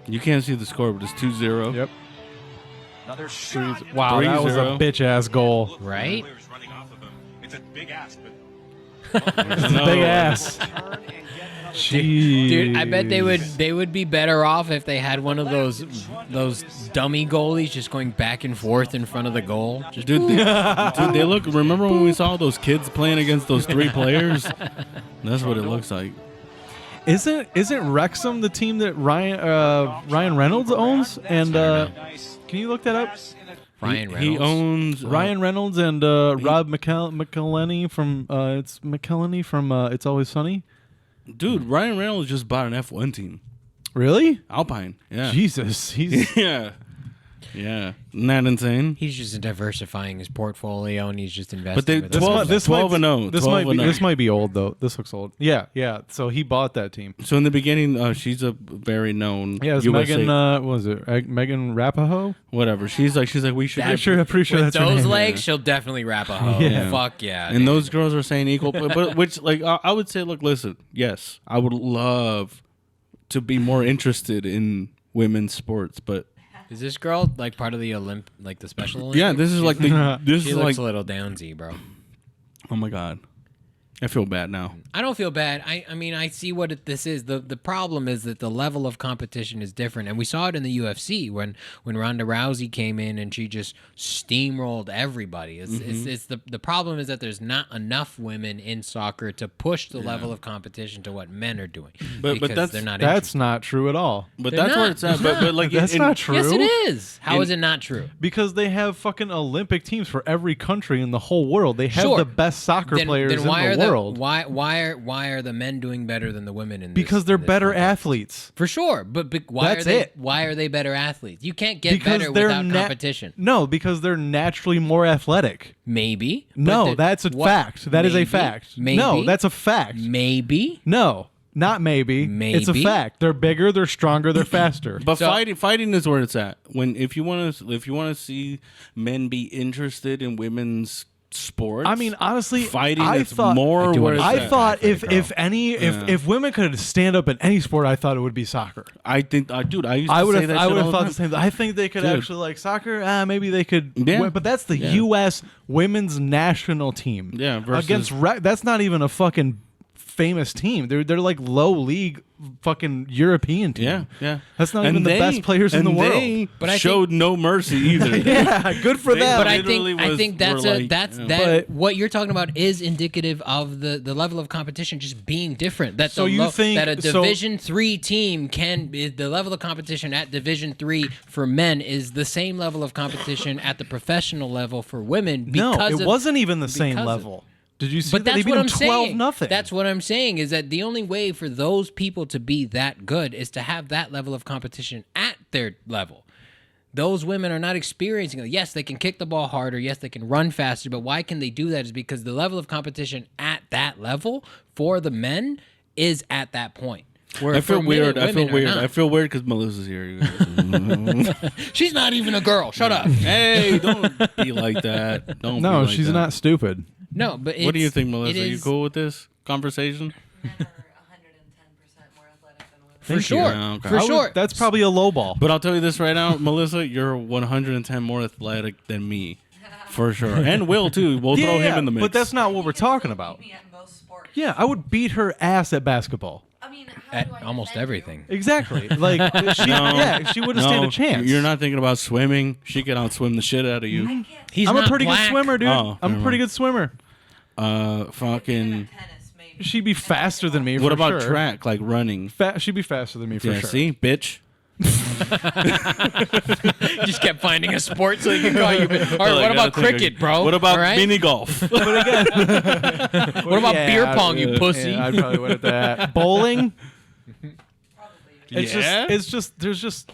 You can't see the score, but it's 2-0. Yep. Another shot. Wow, that was a 3-0. bitch ass goal. Right? Players running off of him. It's a big ass, but It's a big ass. Turn and get another Jeez. Dude, I bet they would be better off if they had one of those dummy goalies just going back and forth in front of the goal. Just Dude, they look. Remember when we saw those kids playing against those 3 players? That's what it looks like. Isn't Wrexham the team that Ryan Reynolds owns? And can you look that up? Ryan Reynolds. He owns Ryan Reynolds and Rob McElhenney from It's Always Sunny. Dude, Ryan Reynolds just bought an F1 team. Really? Alpine. Yeah. Jesus, he's Yeah. Yeah. Isn't that insane? He's just diversifying his portfolio, and he's just investing. But they with 12 other stuff. 12 and 0. This 12 might and be 0. this might be old though. This looks old. Yeah. So he bought that team. So in the beginning, she's a very known Yeah, it's USA, Megan. What was it Megan Rapinoe? whatever. She's like we should. I'm get- pretty sure With that's her those name. legs, she'll definitely wrap a hoe. Yeah. Fuck yeah. And those girls are saying equal, but which like I would say, look, listen, yes, I would love to be more interested in women's sports, but Is this girl like part of the the Special Olympics? yeah, this is like this She is looks like a little downsy, bro. oh my god, I feel bad now. I don't feel bad. I mean, I see what this is. The problem is that the level of competition is different, and we saw it in the UFC when Ronda Rousey came in and she just steamrolled everybody. It's the problem is that there's not enough women in soccer to push the level of competition to what men are doing. But because that's- they're not. That's not true at all. But They're that's where not. it's at. But like That's in- not true. Yes, it is. How In- is it not true? Because they have fucking Olympic teams for every country in the whole world. They have Sure. the best soccer players in why the are world. Why are the men doing better than the women in this? Because they're in this better context? athletes. For sure, but why That's are they? it. Why are they better athletes? You can't get Because better they're without competition. No, because they're naturally more athletic. Maybe. but No, the- that's a what- fact. That is a maybe, fact. Maybe. No, that's a fact. maybe. No, not maybe. It's a Maybe. fact. They're bigger, they're stronger, they're faster. But So- fighting is where it's at. When if you want to see men be interested in women's sports, I mean, honestly, fighting I is thought, more I do where it's wanna I at. thought for the if girl. if women could stand up in any sport, I thought it would be soccer. I think, dude, I used to I would say have that I shit would all have the thought time. the same thing. I think they could Dude. actually like soccer. Maybe they could. Yeah. But that's the Yeah. U.S. women's national team. Yeah, versus- against that's not even a fucking famous team. They're like low league fucking European team. Yeah. That's not even the best players in the world. They But I showed no mercy either. Yeah, good for They- them. But I literally think were like, yeah. But- what you're talking about is indicative of the level of competition just being different. That So the you think- that a so- Division 3 team the level of competition at Division 3 for men is the same level of competition at the professional level for women. No, Because it of- wasn't even the same because of- level. Did you see But that? They that's beat what them I'm saying. 12-0. That's what I'm saying is that the only way for those people to be that good is to have that level of competition at their level. Those women are not experiencing it. Yes, they can kick the ball harder. Yes, they can run faster. But why can they do that is because the level of competition at that level for the men is at that point. Where I feel for weird. I feel women are weird. not. I feel weird because Melissa's here. You guys. She's not even a girl. Shut up. Hey, don't be like that. Don't. No, be like she's that. not stupid. No, but What do you think, it Melissa? You is- cool with this conversation? Men are 110% more athletic than women. For Thank you. sure. Yeah, okay. For I would- sure. That's probably a low ball. But I'll tell you this right now, Melissa, you're 110 more athletic than me, for sure, and Will too. We'll throw him in the mix. But that's not what we're talking about. Beat me at most sports. Yeah, I would beat her ass at basketball. I mean, how At do I almost defend everything. Exactly. Like she, yeah, she wouldn't stand a chance. You're not thinking about swimming. She can outswim the shit out of you. You? I can't. He's I'm a not pretty black. good swimmer, dude. Oh, I'm a never pretty mind. good swimmer. Fucking. Tennis, maybe. She'd be faster than me. What for about sure. track, like running? She'd be faster than me for Yeah, sure. see, bitch. Just kept finding a sport so he could call you. All right, what about cricket, bro? What about All right? mini golf? What about beer pong, you pussy? Yeah, I'd probably win at that. Bowling. Probably. It's just there's just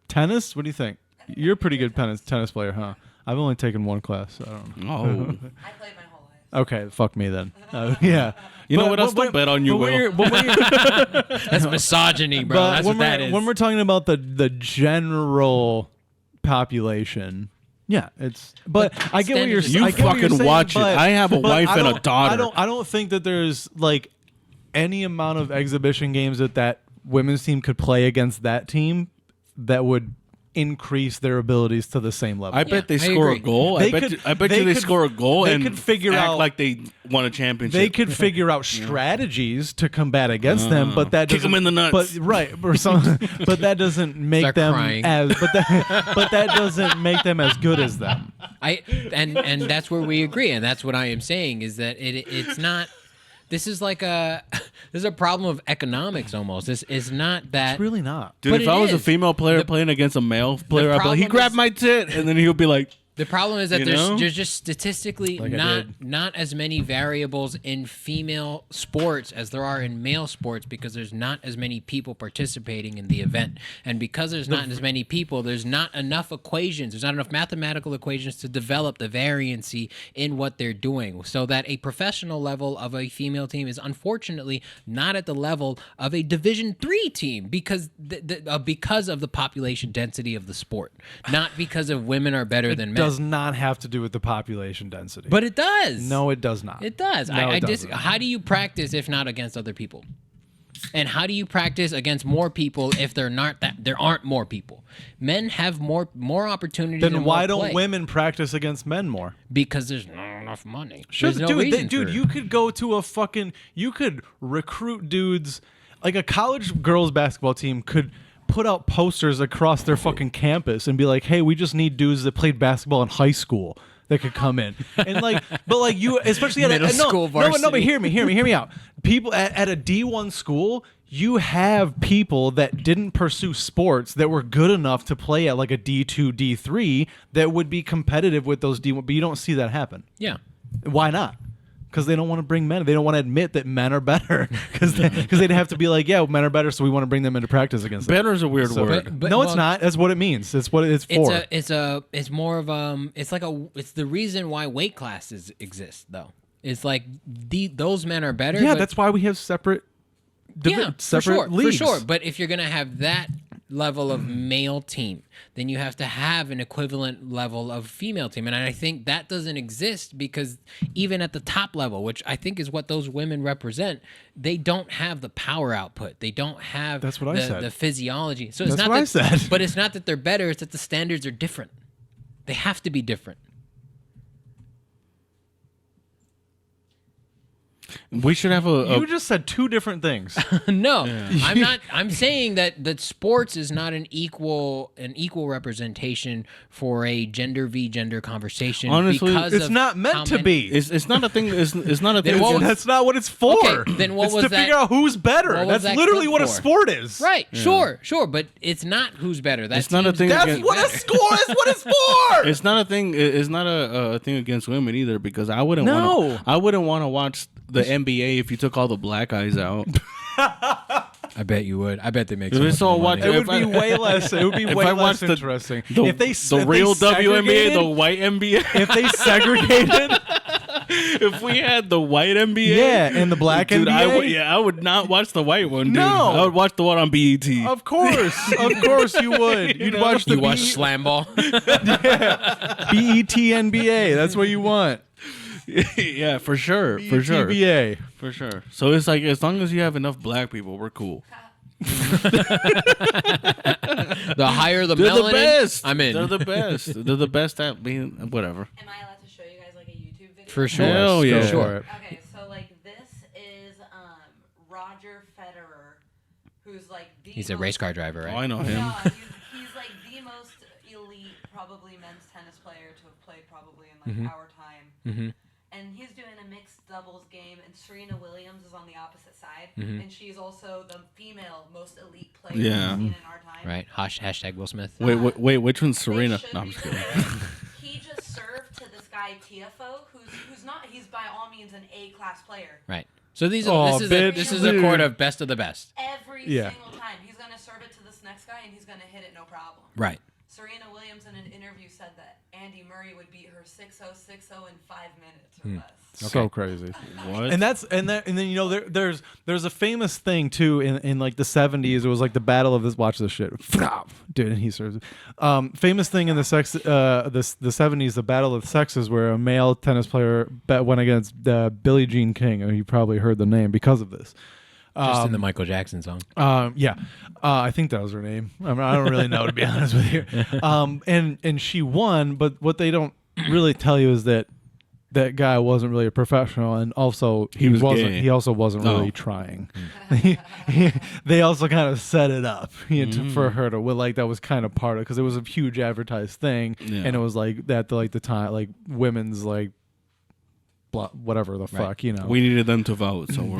tennis. What do you think? You're a pretty good tennis player, huh? I've only taken one class. So I don't know. Oh, I played my whole life. Okay, fuck me then. Yeah. you know But- what? I'll but- still bet on you, but when Will. you're- but when you're- That's misogyny, bro. But That's when what that we're, is. when we're talking about the general population, Yeah, it's. But I get what you're saying. You I get what you're fucking saying, watch it. but- I have a but wife I and a don't- daughter. I don't think that there's like any amount of exhibition games that women's team could play against that team that would increase their abilities to the same level. I bet they I score agree. a goal. They I could- bet you they could- score a goal they and could figure act out like they won a championship. they could figure out strategies to combat against them, but that Kick 'em doesn't- in the nuts. But right, or some, but that doesn't make Start them crying. as. But that doesn't make them as good as them. And that's where we agree, and that's what I am saying is that it's not. This is like this is a problem of economics almost. This is not that. It's really not. Dude, But if it I was a is. female player playing against a male player, I'd be like, he problem grabbed is- my tit, and then he'll be like, The problem is that You know? there's just statistically Like I did. not as many variables in female sports as there are in male sports because there's not as many people participating in the event. And because there's not as many people, there's not enough equations, there's not enough mathematical equations to develop the variancy in what they're doing. So that a professional level of a female team is unfortunately not at the level of a Division III team because because of the population density of the sport, not because of women are better than men. Does not have to do with the population density. But it does. no, it does not. It does. No, I it doesn't. How do you practice if not against other people? And how do you practice against more people if there aren't more people? Men have more opportunities. Then and why more don't play. women practice against men more? Because there's not enough money. Sure, There's no dude, reason dude, for it. you could go to you could recruit dudes, like a college girls basketball team could put out posters across their fucking campus and be like, hey, we just need dudes that played basketball in high school that could come in. And like, but like you, especially at Middle school no, but varsity. hear me out. People at a D1 school, you have people that didn't pursue sports that were good enough to play at like a D2, D3 that would be competitive with those D1, but you don't see that happen. Yeah. Why not? Because they don't want to bring men. They don't want to admit that men are better. Because they'd have to be like, yeah, men are better, so we want to bring them into practice against them. better is a weird So- word. But- no, it's well, not. That's what it means. That's what it's for. It's more of it's the reason why weight classes exist though. It's like those men are better. yeah, but that's why we have separate for leagues. sure. But if you're gonna have that level of male team, then you have to have an equivalent level of female team, and I think that doesn't exist because even at the top level, which I think is what those women represent, they don't have the power output. They don't have That's what I said. the physiology. So it's That's not what I that, said. But it's not that they're better. It's that the standards are different. They have to be different. We should have a You just said two different things. No, I'm not. I'm saying that sports is not an equal representation for a gender v gender conversation. Honestly, because It's of not how meant to many- be. It's not a thing. It's not a thing. Then what against- was- That's not what it's for. Okay, then what it's was to that- figure out who's better. what was That's that literally clip what a for? sport is. Right? Sure, but it's not who's better. That It's not a team's thing gonna That's be what a better. score is. What it's for. It's not a thing. It's not a thing against women either because I wouldn't. No. I wouldn't want to watch the NBA if you took all the black guys out. I bet you would. I bet they make. If So it's much all more watch- money. It would be way less. It would be If way I less watched the- interesting The, if they the if real they WNBA, segregated- the white NBA. if they segregated. If we had the white NBA, Yeah, and the black dude, NBA? I would not watch the white one, dude. No. I would watch the one on BET. Of course you would. You'd watch the You watch slam ball. BET NBA. That's what you want. Yeah, for sure, E for sure, TBA. for sure. So it's like as long as you have enough black people, we're cool. The higher the They're melanin, the best. I'm in. They're the best. They're the best at being whatever. Am I allowed to show you guys like a YouTube video? For sure. Hell yeah. Go Sure. for it. Okay, so like this is Roger Federer, who's like the He's a most- race car driver, Oh, right? I know him. No, he's like the most elite, probably men's tennis player to have played probably in like our time. Mhm. And he's doing a mixed doubles game, and Serena Williams is on the opposite side, Mm-hmm. and she's also the female most elite player Yeah. we've seen in our time. Right. Hashtag Will Smith. Wait, which one's Serena? should No, I'm be just kidding. He just served to this guy Tiafoe, who's not. He's by all means an A-class player. Right. So this Aw, is bitch. a court of best of the best. Every Yeah. single time, he's gonna serve it to this next guy, and he's gonna hit it no problem. Right. Serena Williams in an interview said that Andy Murray would beat her 6-0, 6-0 in 5 minutes or less. So crazy. What? And then you know there's a famous thing too in like the 70s. It was like the battle of this. Watch this shit, dude. And he serves. Famous thing in the 70s, the battle of the sexes, where a male tennis player went against Billie Jean King. And you probably heard the name because of this. Just in the Michael Jackson song. Yeah, I think that was her name. I don't really know, to be honest with you. And she won, but what they don't really tell you is that guy wasn't really a professional, and also he wasn't. gay. He also wasn't really trying. They also kind of set it up for her to win. Like that was kind of part of, because it was a huge advertised thing, and it was like that, like the time, like women's like. Whatever the fuck, you know. We needed them to vote, so we're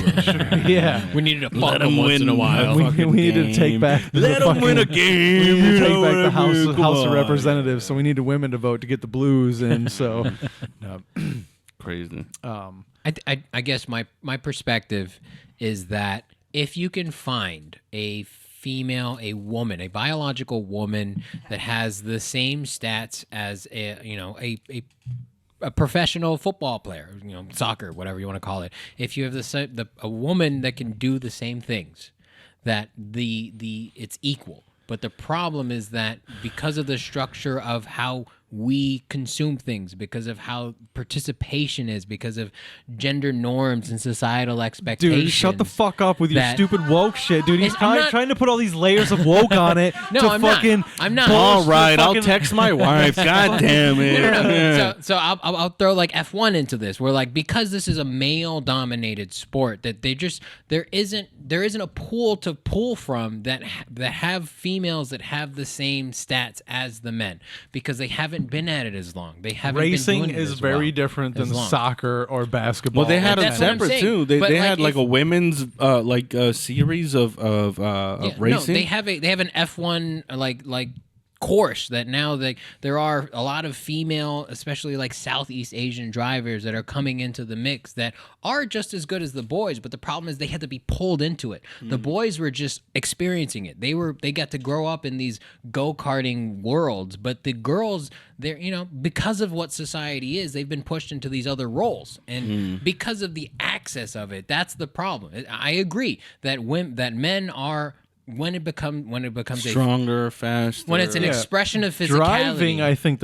yeah. We needed to Let fuck them them once win in a while. We needed to take back. Let them win a game. We need to take back the House Come of on. Representatives, so we needed women to vote to get the Blues, and so. Crazy. I guess my perspective is that if you can find a female, a woman, a biological woman that has the same stats as a professional football player, soccer, whatever you want to call it. If you have a woman that can do the same things, that it's equal. But the problem is that because of the structure of how we consume things, because of how participation is, because of gender norms and societal expectations. Dude, shut the fuck up with your stupid woke shit, dude. He's trying to put all these layers of woke on it. No, I'm not. I'm not. All right, I'll text my wife. God damn it. No. So I'll throw like F1 into this, where like because this is a male-dominated sport, that there isn't a pool to pull from that have females that have the same stats as the men, because they haven't been at it as long. They haven't. Racing been doing it is as very well, different than as long. soccer or basketball. Well, they had That's it what I'm separate saying. too. They But, had like if- a women's series of racing. No, they have an F1 like course that now there are a lot of female, especially like Southeast Asian drivers that are coming into the mix that are just as good as the boys, but the problem is they had to be pulled into it. The boys were just experiencing it. They got to grow up in these go-karting worlds, but the girls, they're because of what society is, they've been pushed into these other roles, and because of the access of it, that's the problem. I agree that men are. When it becomes stronger, faster. when it's an expression of physicality. Driving, I think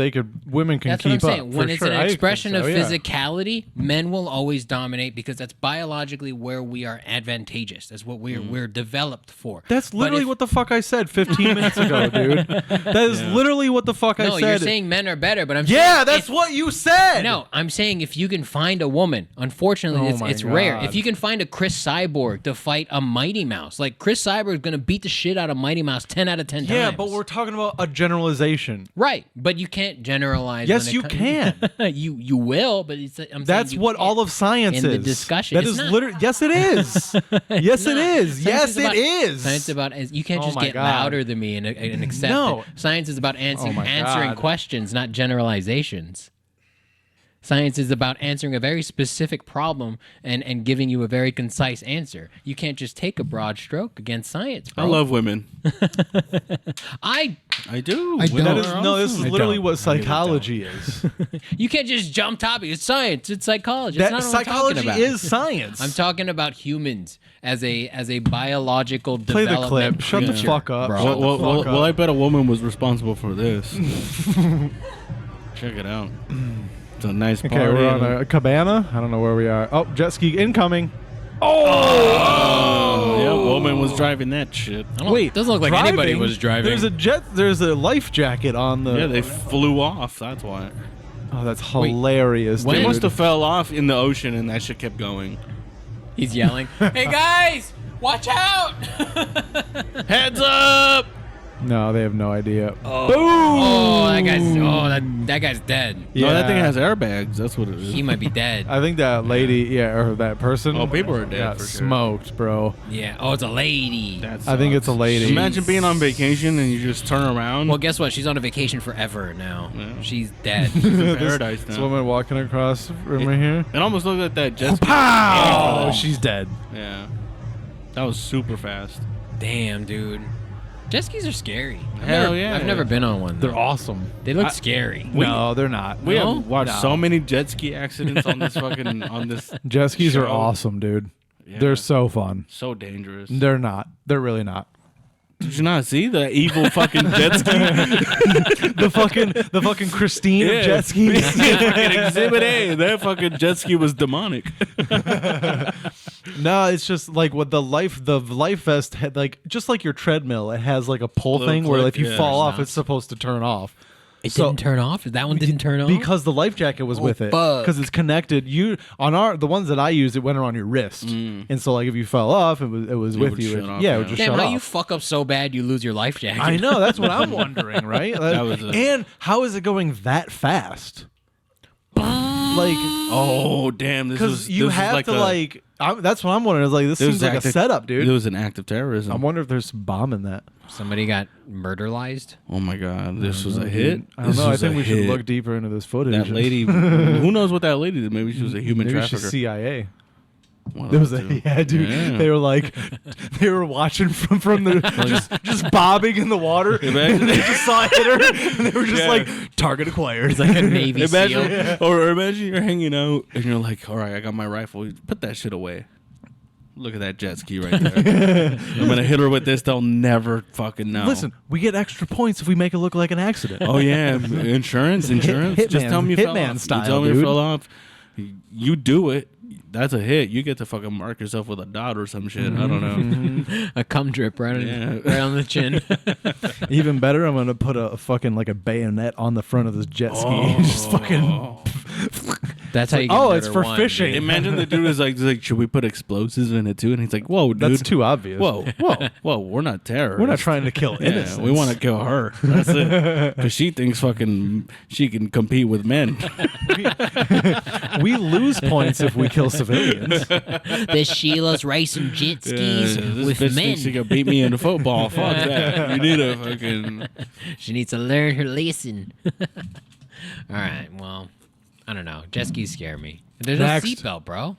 women can That's keep what I'm saying. up. When for it's sure. an I think expression of so, yeah. physicality, men will always dominate because that's biologically where we are advantageous. That's what we're developed for. That's But literally if- what the fuck I said 15 minutes ago, dude. That is literally what the fuck I No, said. you're saying men are better, but I'm yeah, saying that's what you said. No, I'm saying if you can find a woman, unfortunately, Oh my it's rare. God. If you can find a Chris Cyborg to fight a Mighty Mouse, like Chris Cyborg is going to beat the shit out of Mighty Mouse 10 out of 10 times. Yeah, but we're talking about a generalization. right. But you can't generalize. Yes, when you it can. you will, but I'm saying That's you what can't all of science in is. the discussion. That It's is not. literally. Yes, it is. Yes, it not. is. Science Yes, is it about- is. Science about you can't Oh just my get God. louder than me and accept No. it. Science is about answering my God. questions, not generalizations. Science is about answering a very specific problem and giving you a very concise answer. You can't just take a broad stroke against science, bro. I love women. I do. I Women don't. That is are no. This awesome. is literally don't. what psychology is. you can't just jump topic. It's science. It's psychology. That's That not what I'm psychology talking about. is science. I'm talking about humans as a biological Play the development clip. Shut the creature, fuck up. bro. Shut the fuck up. Well, I bet a woman was responsible for this. Check it out. It's a nice party. Okay, we're on a cabana. I don't know where we are. Oh, jet ski incoming. Oh, yeah, woman was driving that shit. Wait, doesn't look like anybody driving? was driving. There's a life jacket on the. Yeah, they flew off. That's why. Oh, that's hilarious. when- They dude. must have fell off in the ocean, and that shit kept going. He's yelling, "Hey guys, watch out!" Heads up! No, they have no idea. Oh, that guy's dead. Yeah. No, that thing has airbags. That's what it is. He might be dead. I think that lady, or that person. Oh, people are dead got for sure. smoked, bro. Yeah. Oh, it's a lady. I think it's a lady. Imagine being on vacation and you just turn around. Well, guess what? She's on a vacation forever now. Yeah. She's dead. in paradise This now. woman walking across from right here. It almost looked like that jet ski. Pow! Oh, she's dead. Yeah. That was super fast. Damn, dude. Jet skis are scary. Hell yeah. I've never been on one. They're though. awesome. They look scary. No, they're not. We No? have watched No. so many jet ski accidents on this fucking on this. Jet skis are show. awesome, dude. Yeah. They're so fun. So dangerous. They're not. They're really not. Did you not see the evil fucking jet ski? The fucking Christine of jet skis. Fucking Exhibit A. That fucking jet ski was demonic. No, it's just like what the life vest had, like just like your treadmill. It has like a pull Little thing where click, if you yeah. fall There's off, not. it's supposed to turn off. It So- didn't turn off. That one didn't turn off Because the life jacket was with it. fuck. Because it's connected. The ones that I used, it went around your wrist, and so like if you fell off, it was with would you. shut off, Yeah, it yeah. would just Damn, shut how off. you fuck up so bad you lose your life jacket? I know. That's what I'm wondering, right? And how is it going that fast? Like, Oh damn! This because was you this was have like to a- like. That's what I'm wondering. Is like this it was seems like a active- setup, dude. It was an act of terrorism. I wonder if there's some bomb in that. Somebody got murderized. Oh my god! This was a hit. I don't This know. I was think a we should hit. look deeper into this footage. That lady. Who knows what that lady did? Maybe she was a human Maybe she's trafficker. CIA. One of There was the a two. yeah, dude. Yeah. They were like, they were watching from the just bobbing in the water. Imagine- And they just saw it hit her, and they were just Yeah. like target acquired. It's like a Navy Imagine, SEAL. or imagine you're hanging out and you're like, all right, I got my rifle. Put that shit away. Look at that jet ski right there. I'm gonna hit her with this. They'll never fucking know. Listen, we get extra points if we make it look like an accident. Oh yeah, insurance. Hitman- Just tell me you fell Hitman off. style, you tell me you dude. fell off. You do it. That's a hit. You get to fucking mark yourself with a dot or some shit. I don't know. A cum drip right, Yeah. right on the chin. Even better, I'm gonna put a fucking like a bayonet on the front of this jet ski. Just fucking. That's how you get Oh, it's murder for one, fishing. dude. Imagine the dude is like, should we put explosives in it too? And he's like, whoa, dude. That's too obvious. Whoa, we're not terrorists. We're not trying to kill Yeah, innocents. we want to kill her. That's it. Because she thinks fucking she can compete with men. We lose points if we kill civilians. The Sheila's racing jet skis this with bitch men. thinks she can beat me in football. Fuck that. You need a fucking. She needs to learn her lesson. All right, well, I don't know. Jet skis scare me. There's no Next. seatbelt, bro.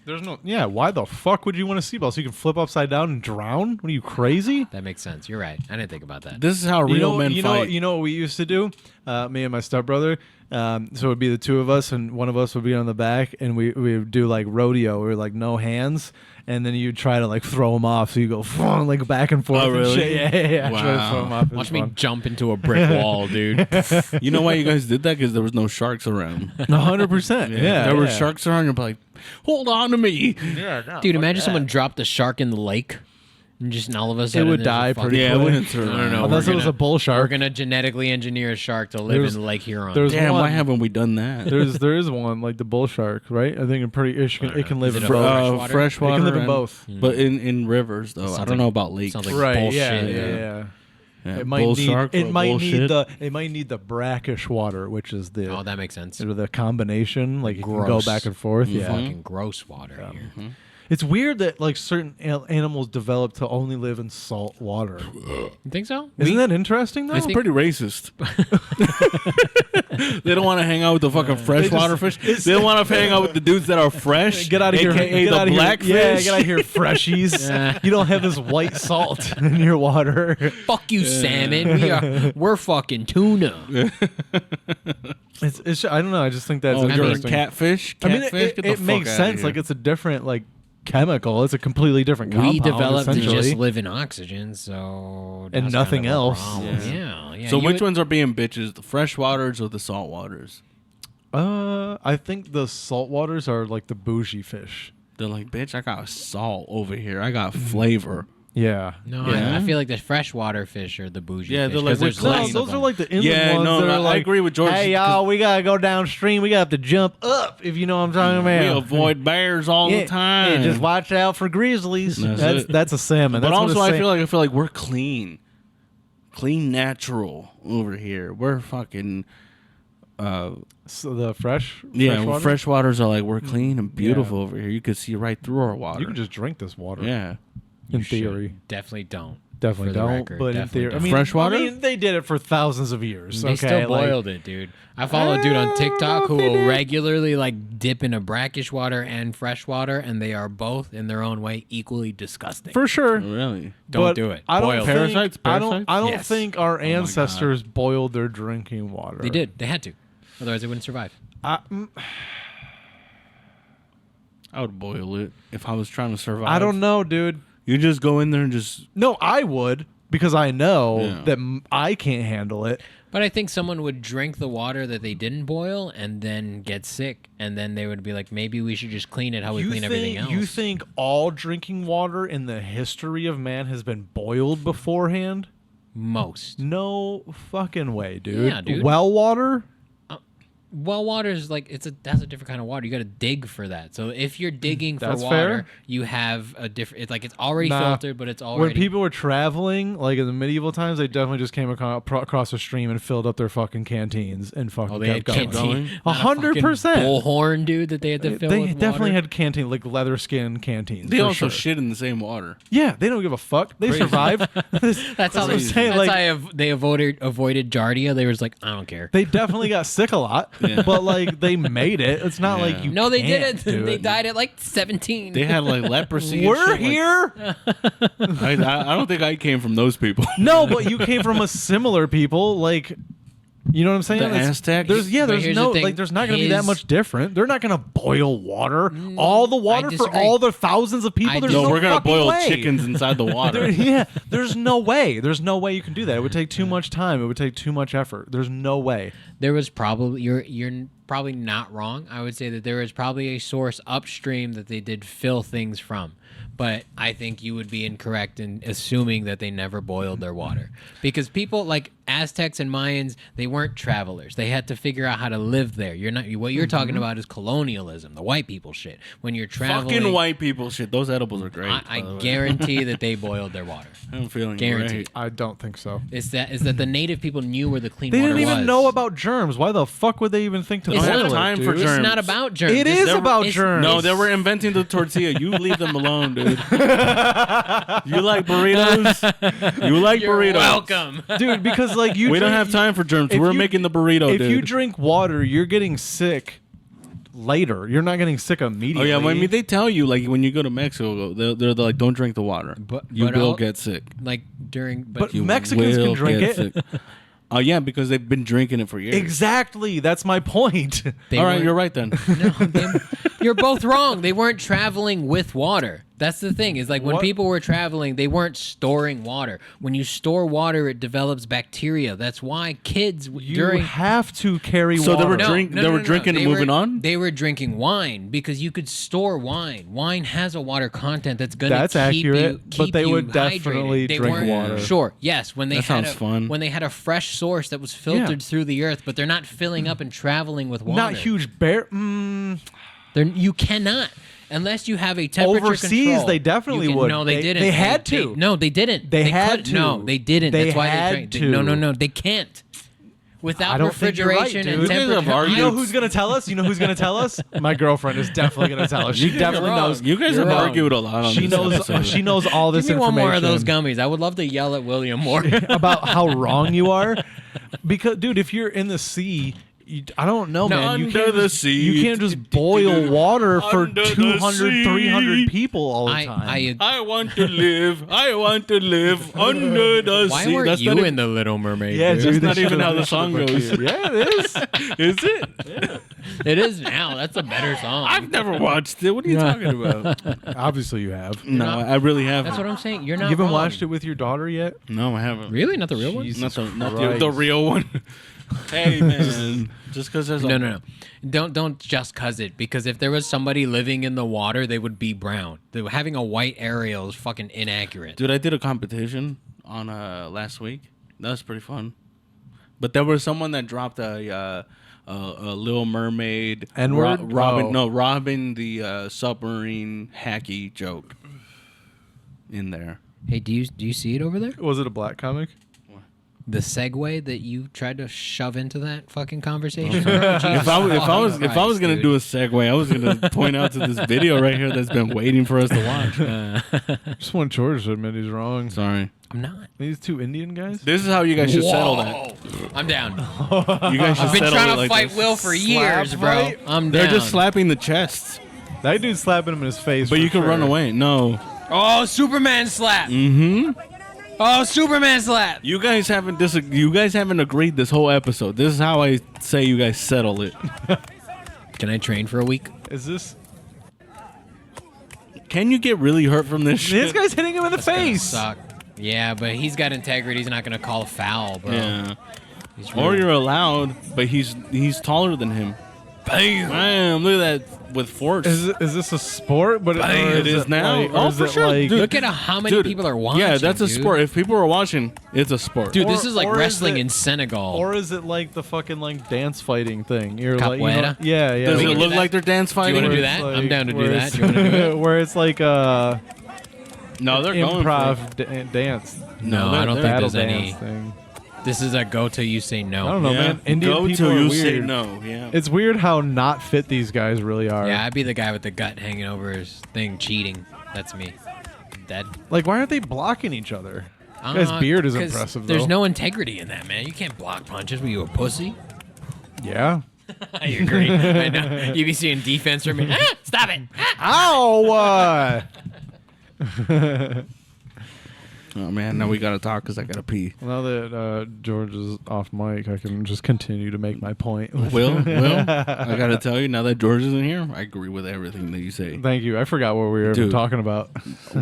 There's no. Yeah, why the fuck would you want a seatbelt so you can flip upside down and drown? What are you crazy? That makes sense. You're right. I didn't think about that. This is how real men fight. You know what we used to do? Me and my stepbrother. So it would be the two of us, and one of us would be on the back, and we would do like rodeo. We were like no hands, and then you try to like throw them off. So you go like back and forth. Oh, and really? shit. Yeah. Wow. Try to throw 'em off. It was Watch me fun. jump into a brick wall, dude. You know why you guys did that? Because there was no sharks around. 100%. Yeah, there were yeah. sharks around. You're like, hold on to me. Yeah, no, Dude, fuck imagine that. someone dropped a shark in the lake, and just all of a sudden would there's die a pretty Yeah, it quick. wouldn't turn No, around. no, Unless we're it was gonna- a bull We're shark. gonna genetically engineer a shark to live There's- in Lake Huron. there's Damn, why one. haven't we done that? There is one like the bull shark, right? I think it can live Is in it a both. freshwater? Freshwater. It can live in and- both. But in rivers, though. I Sounds don't like- know about lakes. sounds like Right? bullshit, Yeah. Yeah, It might bull need. shark It or might bullshit. need the brackish water, which is the Oh, that makes sense. the combination. Like you can go Gross. back and forth. Yeah. Fucking gross water here. It's weird that like certain animals develop to only live in salt water. You think so? Isn't that interesting though? It's pretty racist. They don't want to hang out with the fucking freshwater fish. They don't want to hang out with the dudes that are fresh. Get out of here! AKA Get the out of black here! Yeah, fish. get out of here, freshies! Yeah. You don't have this white salt in your water. Fuck you, salmon. We're fucking tuna. It's I don't know. I just think that's Oh, you're a interesting. catfish? I mean, Catfish? Get the it fuck makes outta sense. here. Like it's a different like chemical. It's a completely different compound. We developed to essentially. just live in oxygen, so And that's nothing kind of a else. problem. Yeah. Yeah. So you which would- ones are being bitches? The fresh waters or the salt waters? I think the salt waters are like the bougie fish. They're like, bitch, I got salt over here. I got Mm-hmm. flavor. Yeah. No, Yeah. I feel like the freshwater fish are the bougie Yeah, fish. they're like, 'cause there's we're No, less clean. of those are them. like the inland Yeah, ones. no, that are I like, agree with George, Hey, y'all, we gotta go downstream. We gotta have to jump up, if you know what I'm talking We about. avoid bears all Yeah, the time. Yeah, just watch out for grizzlies. That's it. That's a salmon. But That's also, what I feel like we're clean, natural over here. We're fucking. so the fresh. Yeah, fresh water? freshwaters are like we're clean and beautiful over here. You could see right through our water. You can just drink this water. yeah. in You should. theory. Definitely don't. Definitely For the don't. record, But in definitely theory, don't. I mean, Freshwater? I mean, they did it for thousands of years. They okay? still Like, boiled it, dude. I follow a dude on TikTok who will regularly like dip in a brackish water and fresh water, and they are both in their own way equally disgusting. for sure. Really? Don't But do it. I don't Boil think, it. Parasites? I don't Yes. think our God. ancestors boiled their drinking water. They did. They had to. Otherwise, they wouldn't survive. I would boil it if I was trying to survive. I don't know, dude. You just go in there and just. No, I would because I know Yeah. that I can't handle it. But I think someone would drink the water that they didn't boil and then get sick, and then they would be like, maybe we should just clean it how we clean everything else. You think all drinking water in the history of man has been boiled beforehand? Most. No fucking way, dude. Yeah, dude. Well water? Well, water is like that's a different kind of water. You got to dig for that. So if you're digging for That's water, fair. you have a different. It's like it's already Nah. filtered, but it's already. When people were traveling, like in the medieval times, they definitely just came across a stream and filled up their fucking canteens and fucking oh, they had kept going. canteen, 100%. bullhorn, dude, that they had to fill. They with definitely water. had canteen, like leather skin canteens. They for also sure. shit in the same water. Yeah, they don't give a fuck. They survived. That's how what they. I'm saying, That's like- how they avoided Giardia. They were just like, I don't care. They definitely got sick a lot, but like they made it. It's not like you. No, they can't didn't. do They it. died at like 17. They had like leprosy. and We're shit, like- here. I don't think I came from those people. No, but you came from a similar people, like. You know what I'm saying? The It's- Aztecs? There's But there's here's no the thing, like there's not going to be that his- much different. They're not going to boil water, all the water for disagree. all the thousands of people. I There's disagree. no, No, we're gonna fucking boil way. chickens inside the water. Yeah, there's no way. There's no way you can do that. It would take too much time. It would take too much effort. There's no way. There was probably you're probably not wrong. I would say that there is probably a source upstream that they did fill things from. But I think you would be incorrect in assuming that they never boiled their water. Because people like Aztecs and Mayans, they weren't travelers. They had to figure out how to live there. You're not what you're talking about is colonialism, the white people shit. When you're traveling, Fucking white people shit. Those edibles are great. I by the way. guarantee that they boiled their water. I'm feeling Guaranteed. great. I don't think so. Is that the native people knew where the clean They water didn't even was. know about germs. Why the fuck would they even think to It's boil not it, time for dude? germs. It's not about germs. It It's- is about it's- germs. No, they were inventing the tortilla. You leave them alone, dude. You like burritos? You like You're burritos? welcome. Dude, because like you We don't drink- have time for germs. if We're you- making the burrito, If dude. you drink water, you're getting sick later. You're not getting sick Oh immediately. yeah, well, I mean they tell you like when you go to Mexico, they're like don't drink the water, But- you but will I'll- get sick. Like during, But You Mexicans can will drink get it. sick. Oh yeah, because they've been drinking it for years. Exactly. That's my point. they All right, weren't- you're right then. You're both wrong. They weren't traveling with water. That's the thing. Is like when What? people were traveling, they weren't storing water. When you store water, it develops bacteria. That's why kids You during have to carry So they water. were They were drinking and moving on? They were drinking wine because you could store wine. Wine has a water content that's going to That's keep accurate, you but keep they you would hydrated. definitely They drink weren't- water. Sure, yes. When they That had sounds fun. when they had a fresh source that was filtered through the earth, but they're not filling up and traveling with water. Not huge bear. You cannot. Unless you have a temperature Overseas, control. they definitely You can- would. No, they didn't. they had to. no, they didn't. They had couldn't. No, to. they didn't. They That's why had they drank. to. No, they can't. Without I don't think you're right, refrigeration dude. and You guys have temperature. argued- You know who's gonna tell us? You know who's gonna tell us? My girlfriend is definitely gonna tell us. She definitely wrong. knows. You guys You're have wrong. argued a lot on She this knows. episode. She knows all this Give me one information more of those gummies. I would love to yell at William more. about how wrong you are. Because, dude, if you're in the sea. I don't know, No, man. You under can't the just, sea. You can't just boil water for Under the 200, sea. 300 people all the time. I want to live. I want to live under the Why sea. weren't That's you not in the Little Mermaid? yeah, dude? dude, That's not they even should've- how the they song should've goes. booked you. Yeah, it is. Is it? It is now. That's a better song. I've never watched it. What are you talking about? Obviously, you have. No, I really haven't. That's what I'm saying. You're not. You haven't wrong. watched it with your daughter yet? No, I haven't. Really? Not the real one? Jesus Not the Christ. real one. Hey man, just because there's No. Don't just cuz it, because if there was somebody living in the water, they would be brown. Having a white Ariel is fucking inaccurate. Dude, I did a competition on last week. That was pretty fun. But there was someone that dropped a Little Mermaid N-word? Robin. Oh. No, Robin the submarine hacky joke in there. Hey, do you see it over there? Was it a black comic? the segue that you tried to shove into that fucking conversation. If I was gonna do a segue, I was gonna point out to this video right here that's been waiting for us to watch. Just want George to admit he's wrong. Sorry. I'm not. These two Indian guys? This is how you guys should settle that. I'm down. You guys should I've been settle trying it to like fight this. Will for years, bro. fight? I'm down. They're just slapping the chests, That dude's slapping him in his face. but for you can sure. run away. No. Oh, Superman slap. Mm-hmm. Oh, Superman slap. You guys haven't agreed this whole episode. This is how I say you guys settle it. Can I train for a week? Is this? Can you get really hurt from this shit? This guy's hitting him in the face. Suck. Yeah, but he's got integrity. He's not gonna call a foul, bro. Yeah. He's Or rude. you're allowed, but he's taller than him. Bam! Look at that with force. Is this a sport? But It is now. Like, or Oh, is for it sure, like, dude. Look at how many Dude, people are watching. Yeah, that's a dude. sport. If people are watching, it's a sport. Dude, Or- this is like or is wrestling it- in Senegal. Or is it like the fucking like dance fighting thing? You're like, Capoeira? yeah, yeah. Does We it can do look that. like they're dance do you fighting? want to do Where it's that? I'm like- down to do where that. it's- Do you want to do it? Where it's like No, they're going for improv dance. No, they're- I don't they're think Battle there's any. dance thing. This is a go till you say no. I don't know, Yeah. man. Indian Go people till are you weird. say no. Yeah. It's weird how not fit these guys really are. Yeah, I'd be the guy with the gut hanging over his thing cheating. That's me. Dead. Like, why aren't they blocking each other? This guy's beard is 'Cause impressive, There's though. no integrity in that, man. You can't block punches. Were you a pussy? Yeah. I agree. I know. You be seeing defense from me. Ah, stop it. Ow! Oh man, now we gotta talk because I gotta pee. Now that George is off mic, I can just continue to make my point. Will, I gotta tell you, now that George isn't here, I agree with everything that you say. Thank you. I forgot what we were Dude. talking about.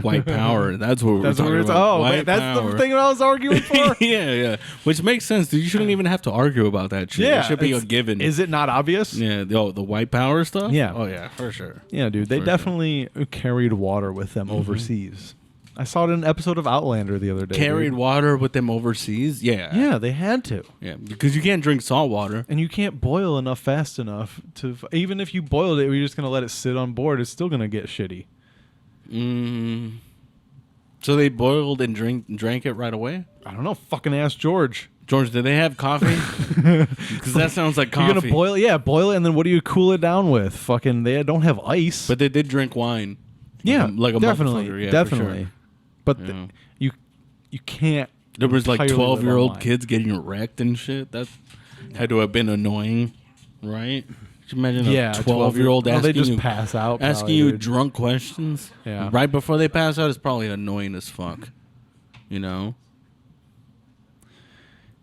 White power. That's what That's we're what we talking were about. Oh, White man, that's power. the thing that I was arguing for. Yeah. Which makes sense, dude. You shouldn't even have to argue about that shit. Yeah, It should be a it's- given. Is it not obvious? Yeah. The white power stuff. Yeah. Oh yeah, for sure. Yeah, dude. They For definitely carried water with them overseas. I saw it in an episode of Outlander the other day. Carried dude. water with them overseas. Yeah. Yeah, they had to. Yeah. Because you can't drink salt water. And you can't boil enough fast enough to. Even if you boiled it, you're just gonna let it sit on board. It's still gonna get shitty. So they boiled and drank it right away. I don't know. Fucking ask George. George, did they have coffee? Because that sounds like coffee. You're gonna boil it, yeah, boil it, and then what do you cool it down with? Fucking, they don't have ice. But they did drink wine. yeah, like a definitely, motherfucker, yeah, for definitely. sure. But Yeah. you can't. There was like entirely live on 12-year-old wine. kids getting wrecked and shit. That had to have been annoying, right? Could you imagine Yeah, a 12-year-old Oh, asking they just you pass out. asking probably, you dude. drunk questions? Yeah. Right before they pass out is probably annoying as fuck. You know?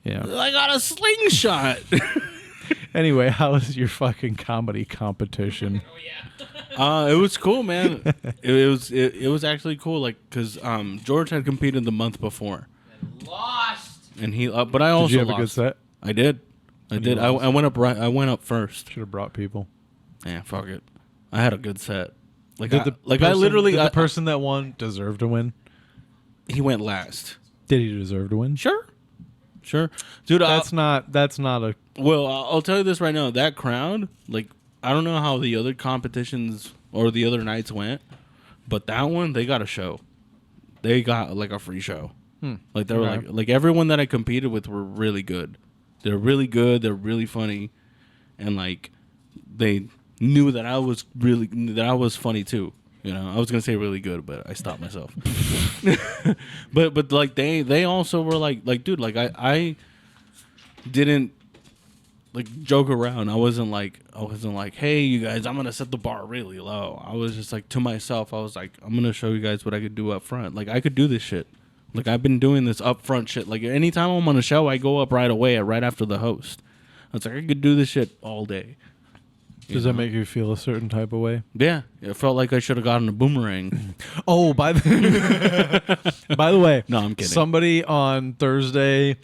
Yeah. I got a slingshot. Anyway, how was your fucking comedy competition? It was cool, man. It was actually cool, like, cause George had competed the month before, Lost. and he. But I also Did you have lost. a good set? I did. I did. I went up right. I went up first. Should have brought people. Yeah, fuck it. I had a good set. Like, Did I, the like person, I literally. did I- the person that won deserve to win? he went last. Did he deserve to win? Sure, dude. That's not a. Well, I'll tell you this right now. That crowd, like, I don't know how the other competitions or the other nights went, but that one, they got a show. They got like a free show. Like they were Okay. like everyone that I competed with were really good. They're really good. They're really funny, and like they knew that I was funny too. You know, I was gonna say really good, but I stopped myself. but like they also were like dude, like I didn't like joke around. I wasn't like, hey you guys, I'm gonna set the bar really low. I was just like to myself, I was like, I'm gonna show you guys what I could do up front. Like I could do this shit. Like I've been doing this up front shit. Like anytime I'm on a show, I go up right away, right after the host. I was like, I could do this shit all day. Does that make you feel a certain type of way? Yeah, it felt like I should have gotten a boomerang. Oh, by the way, No, I'm kidding. Somebody on Thursday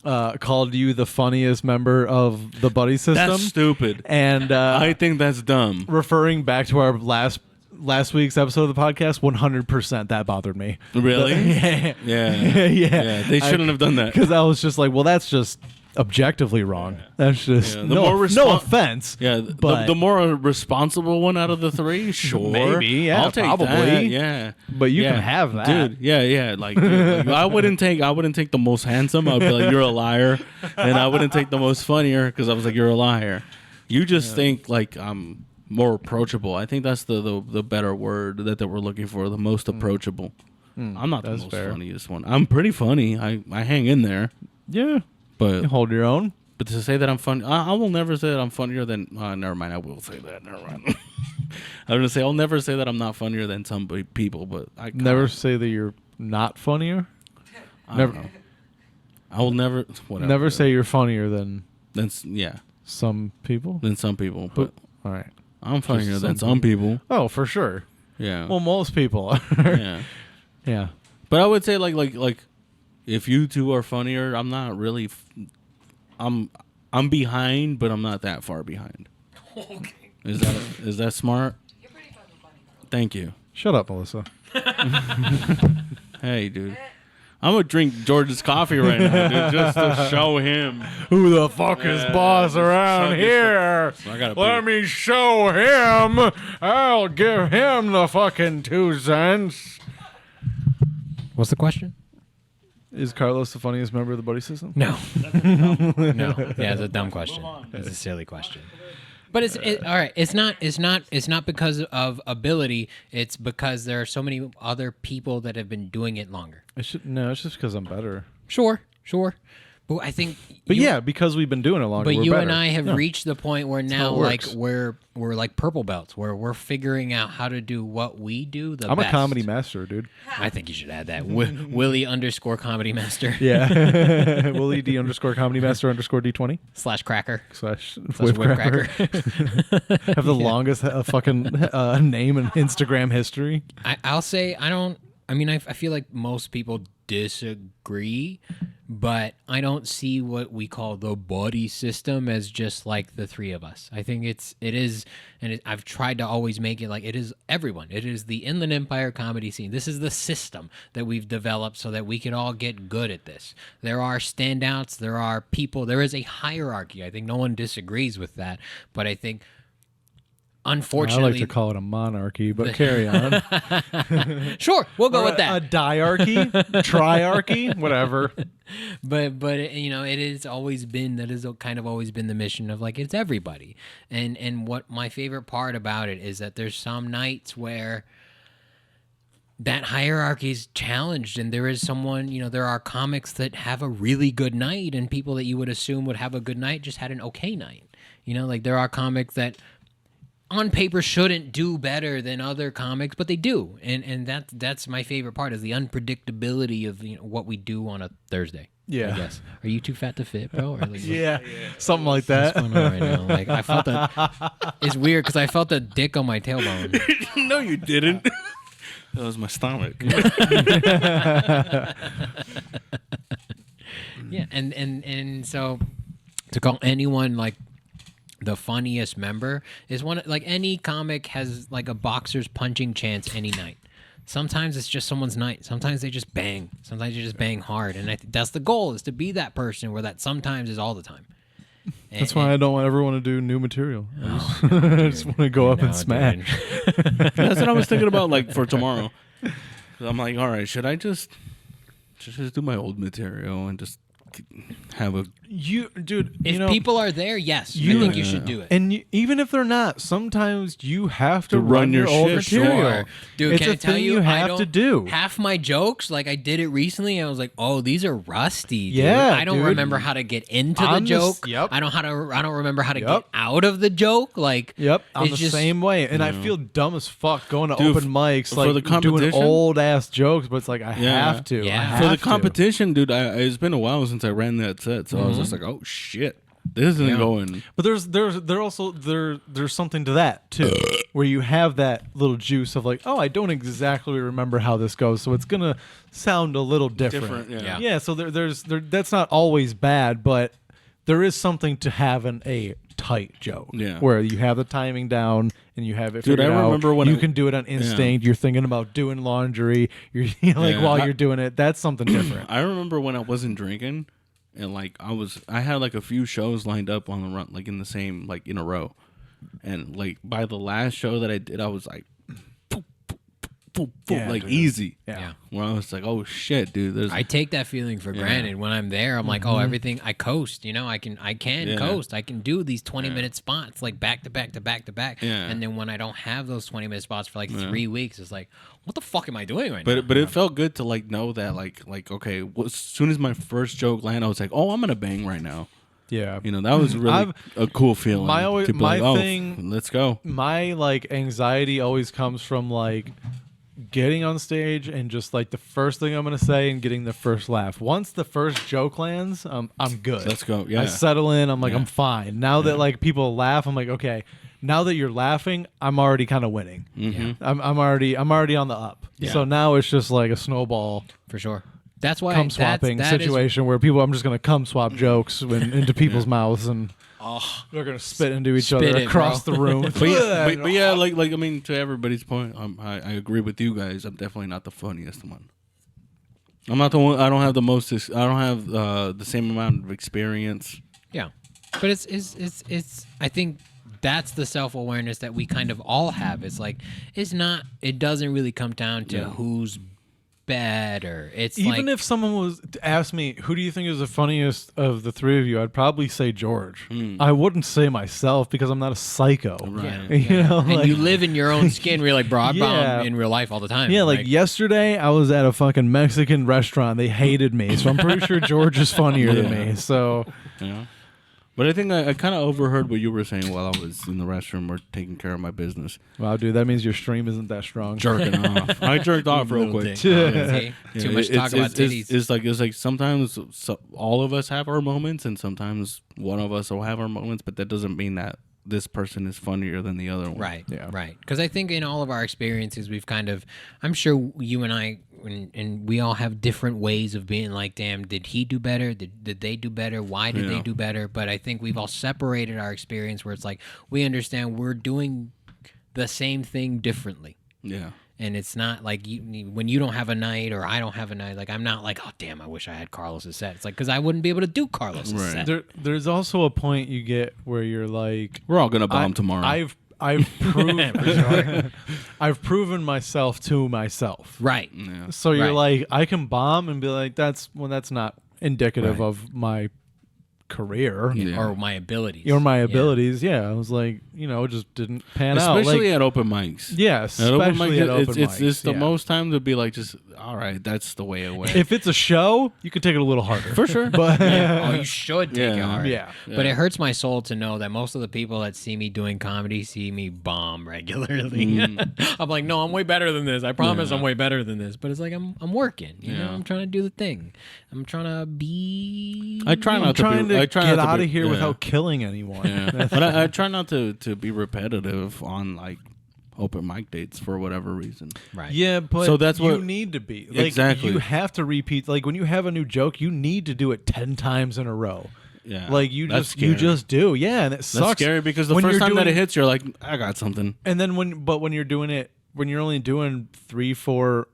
called you the funniest member of the buddy system. That's stupid. And I think that's dumb. referring back to our last week's episode of the podcast, 100% that bothered me. Really? yeah. Yeah. yeah. Yeah, they shouldn't have done that. Because I was just like, well, that's just objectively wrong. That's just Yeah, the no, more no offense. Yeah, but the more responsible one out of the three, sure. Maybe, yeah, I'll take probably. that, yeah. But you Yeah. can have that. Dude, yeah. Like I wouldn't take the most handsome. I'd be like, you're a liar. And I wouldn't take the most funnier because I was like, you're a liar. You just think like I'm more approachable. I think that's the better word that we're looking for, the most approachable. I'm not the That's most fair. funniest one. I'm pretty funny. I hang in there. Yeah. But You hold your own. But to say that I'm funny, I will never say that I'm funnier than. Never mind. I will say that. Never mind. I'm gonna say I'll never say that I'm not funnier than some people, but I kinda, Never say that you're not funnier. I never- don't know. I will never. Whatever. Never say you're funnier than Yeah. some people. Than some people, but All right. I'm funnier some than some people. Oh, for sure. Yeah. Well, most people are. yeah. Yeah. But I would say like if you two are funnier, I'm not really. I'm behind, but I'm not that far behind. Okay. Is that smart? You're pretty fucking funny. Thank you. Shut up, Melissa. Hey, dude. I'm gonna drink George's coffee right now, dude, just to show him. Who the fuck is boss around suck it, here? I gotta Let pee. me show him. I'll give him the fucking 2 cents. What's the question? Is Carlos the funniest member of the buddy system? No. No. Yeah, it's a dumb question. It's a silly question. But all right. It's not because of ability. It's because there are so many other people that have been doing it longer. It's just because I'm better. Sure. But I think. But yeah, because we've been doing it longer. But we're you better. and I have Yeah. reached the point where now, how it like works. we're like purple belts, where we're figuring out how to do what we do the I'm best. a comedy master, dude. I think you should add that. Willie _comedy master Yeah. Willie D _ comedy master _ D20 / cracker / / whip whip cracker. cracker. Have the longest fucking name in Instagram history. I'll say I feel like most people disagree, but I don't see what we call the buddy system as just like the three of us. I think it is, and I've tried to always make it like it is everyone. It is the Inland Empire comedy scene. This is the system that we've developed so that we can all get good at this. There are standouts. There are people. There is a hierarchy. I think no one disagrees with that, but I think. I Unfortunately, like to call it a monarchy, but carry on. sure, we'll go with A that. diarchy, triarchy, whatever. But it has always been kind of always been the mission of like it's everybody. And what my favorite part about it is that there's some nights where that hierarchy is challenged, and there is someone, there are comics that have a really good night, and people that you would assume would have a good night just had an okay night. Like there are comics that on paper shouldn't do better than other comics, but they do, and that's my favorite part is the unpredictability of what we do on a Thursday. Yeah. I guess. Are you too fat to fit, bro? Or like, Yeah, something like that. what's going on right now? Like I felt it's weird because I felt a dick on my tailbone. No, you didn't. That was my stomach. Yeah, and so to call anyone like the funniest member is like any comic has like a boxer's punching chance any night. Sometimes it's just someone's night. Sometimes they just bang. Sometimes you just bang hard, and I think that's the goal is to be that person where that sometimes is all the time. That's why I don't ever want to do new material. I just want to go up and smash. That's what I was thinking about, like for tomorrow. 'Cause I'm like, all right, should I just do my old material and just have a Dude, If people are there, yes, I you- think you should do it. and even if they're not, sometimes you have to To run your old shit, material. Sure. Dude, It's can a I tell thing you, I have don't, to do. Half my jokes, like I did it recently, and I was like, "Oh, these are rusty." Dude. Yeah, I don't dude. remember how to get into the I'm the s- joke. yep. I don't remember how to Yep. get out of the joke. Like, Yep, I'm it's the just- same way, and I feel dumb as fuck going to Dude, open mics, for like the doing competition? old ass jokes. But it's like I Yeah. have to. Yeah. I For for the have to. competition, dude. It's been a while since I ran that set, so I was just like, oh shit, this isn't going. But there's something to that too, where you have that little juice of like, oh, I don't exactly remember how this goes, so it's gonna sound a little different. Different, yeah. Yeah. So there's that's not always bad, but there is something to having a tight joke. Yeah. Where you have the timing down and you have it. Dude, I figured out. remember when you I- can do it on instinct. You're thinking about doing laundry. You're like Yeah. while you're doing it. That's something different. I remember when I wasn't drinking, and like I had like a few shows lined up on the run, like in the same, like in a row, and like by the last show that I did, I was like, Yeah, like dude. easy. Yeah. Where I was like, oh shit, dude. I take that feeling for granted when I'm there. I'm like, oh, everything. I coast. You know, I can Yeah. coast. I can do these 20-minute spots like back to back to back to back. Yeah. And then when I don't have those 20-minute spots for like 3 weeks, it's like, what the fuck am I doing right now? But it felt good to like know that like okay, as soon as my first joke landed, I was like, oh, I'm gonna bang right now. Yeah. You know, that was really a cool feeling. My to be my like, oh, thing- let's go. My like anxiety always comes from like getting on stage and just like the first thing I'm gonna say and getting the first laugh. Once the first joke lands, I'm good. Let's go. Yeah. I settle in. I'm like, Yeah. I'm fine. Now that like people laugh, I'm like, okay. Now that you're laughing, I'm already kind of winning. Mm-hmm. I'm already on the up. Yeah. So now it's just like a snowball For sure. That's why cum swapping that is- situation where I'm just gonna cum swap jokes into people's mouths and they're gonna spit into each Spit other it, across bro. the room. But yeah, like I mean, to everybody's point, I agree with you guys. I'm definitely not the funniest one. I'm not the one. I don't have the most. I don't have the same amount of experience. Yeah, but it's. I think that's the self-awareness that we kind of all have. It's like it's not. It doesn't really come down to who's better. It's Even like, if someone was to ask me, who do you think is the funniest of the three of you, I'd probably say George. I wouldn't say myself because I'm not a psycho. yeah, You know, and like, you live in your own skin. Where you're like, bro, I Yeah. bomb in real life all the time. yeah, like yesterday I was at a fucking Mexican restaurant. They hated me, so I'm pretty sure George is funnier than me. So Yeah. But I think I kind of overheard what you were saying while I was in the restroom or taking care of my business. wow, dude, that means your stream isn't that strong. Jerking off. I jerked off real Little quick. dick. See? Yeah, Too much talk about titties. It's like sometimes all of us have our moments, and sometimes one of us will have our moments, but that doesn't mean that this person is funnier than the other one. Right. Yeah. Right. Because I think in all of our experiences, we've kind of, I'm sure you and I, and we all have different ways of being like, damn, did he do better? Did they do better? Why did they do better? But I think we've all separated our experience where it's like, we understand we're doing the same thing differently. Yeah. And it's not like when you don't have a night or I don't have a night, like I'm not like, oh, damn, I wish I had Carlos's set. It's like, because I wouldn't be able to do Carlos's Right. set. There's also a point you get where you're like, We're all gonna bomb tomorrow. I've proven I've proven myself to myself. Right. yeah. So you're Right. like, I can bomb and be like, that's not indicative Right. of my career Yeah. Or my abilities. or my Yeah. abilities. Yeah, I was like, it just didn't pan out. Especially Like, at open mics. yeah, At open especially mic, at open it's mics. the yeah. most time to be like, just all right, that's the way it went. If it's a show, you can take it a little harder For sure. But Oh, you should take it Yeah. hard. Yeah. But it hurts my soul to know that most of the people that see me doing comedy see me bomb regularly. I'm like, no, I'm way better than this. I promise I'm way better than this. But it's like I'm working. You know, Yeah. I'm trying to do the thing. I'm trying to be. I try I'm not trying to. to I try get not to out be- of here yeah. without killing anyone. Yeah. But I try not to be repetitive on like open mic dates for whatever reason. Right. Yeah, but So that's you what- need to be. Like, Exactly. You have to repeat. Like when you have a new joke, you need to do it 10 times in a row. Yeah. Like you That's you scary. just do. Yeah, and it That's sucks. scary because the when first you're time that it doing- hits, you're like, I got something. And then when you're doing it, when you're only doing 3-4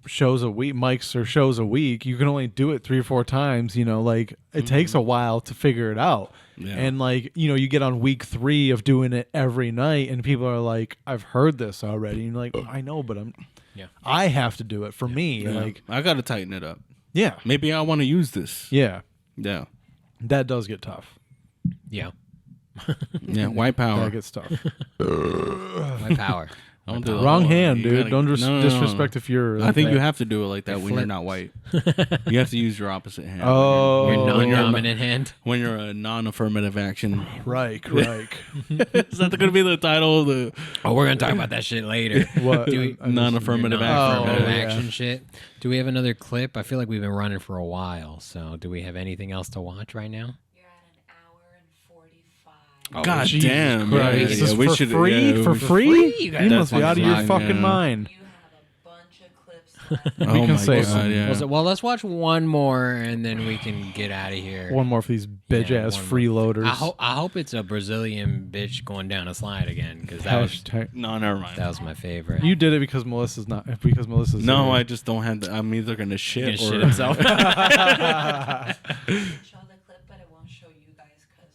shows a week, mics or shows a week, you can only do it 3 or 4 times. Like it takes a while to figure it out. Yeah. And like you get on week 3 of doing it every night, and people are like, "I've heard this already." And you're like, "I know, but I have to do it for me." Yeah. Like, I got to tighten it up. yeah, Maybe I want to use this. yeah, Yeah. that does get tough. Yeah. Yeah. White power. That gets tough. My power. Don't do that. Wrong hand, You dude. gotta- Don't no. disrespect if you're. I think like you that. have to do it like that when you're not white. You have to use your opposite hand. Oh, Your when you're- non-dominant hand. When you're a non-affirmative action. right. Is that going to be the title of the Oh, we're gonna talk about that shit later. What? Do we- non-affirmative Your action? non-affirmative Oh, yeah. action shit. Do we have another clip? I feel like we've been running for a while. So, do we have anything else to watch right now? You're at an hour and 45. Oh, God Jesus damn. Christ. Yeah, This yeah, is we for should- free? yeah, For we- free? You You guys must be are out of your fucking fucking lying, mind. You have a bunch of clips We can save God, yeah. Well, let's watch one more and then we can get out of here. one more for these bitch ass one more. freeloaders. I hope it's a Brazilian bitch going down a slide again because that No, never mind. was my favorite. You did it because Melissa's not. Because Melissa's No, there. I just don't have. I'm either gonna shit He's or gonna shit himself. Show the clip, but it won't show you guys because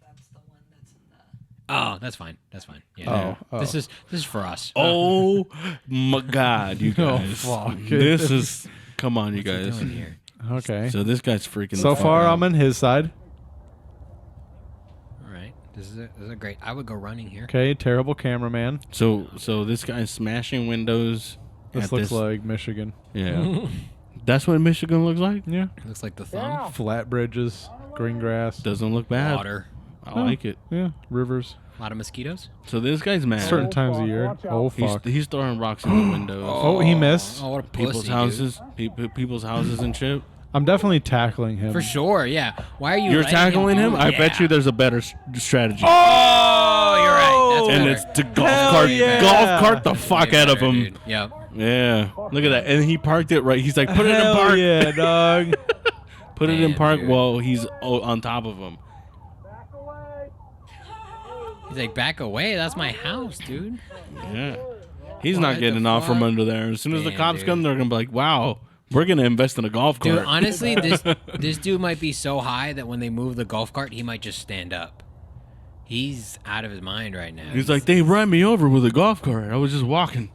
that's the one that's in the. Oh, that's fine. That's fine. Yeah. Oh. This is for us. Oh my God, you Oh, guys! fuck. This is. Come on, you What's he guys. doing here? Okay. So this guy's freaking. So the fuck far, out. I'm on his side. All right. This is a great. I would go running here. Okay, terrible cameraman. So this guy's smashing windows. This at looks like Michigan. Yeah. That's what Michigan looks like. Yeah. It looks like the thumb. Flat bridges, green grass. Doesn't look bad. Water. I like it. Yeah, rivers. A lot of mosquitoes. So this guy's mad. Certain times of year. Oh He's, fuck. he's throwing rocks in the windows. Oh, he missed. Oh, what a People's pussy, houses, people's houses and shit. I'm definitely tackling him. dude. For sure. Yeah. Why are you? You're letting tackling him? do I that? bet you there's a better strategy. Oh, you're right. That's and better. it's to golf Hell cart, yeah. golf cart the fuck Way out of better, him. dude. Yep. Yeah, look at that. And he parked it right. He's like, put it in Hell park. yeah, dog. Put it in Damn, park dude. while he's on top of him. He's like, back away. That's my house, dude. Yeah, he's What not the getting off from fuck? under there. As soon as the Damn, cops dude. come, they're gonna be like, wow, we're gonna invest in a golf cart. Dude, honestly, this dude might be so high that when they move the golf cart, he might just stand up. He's out of his mind right now. He's like, they ran me over with a golf cart. I was just walking.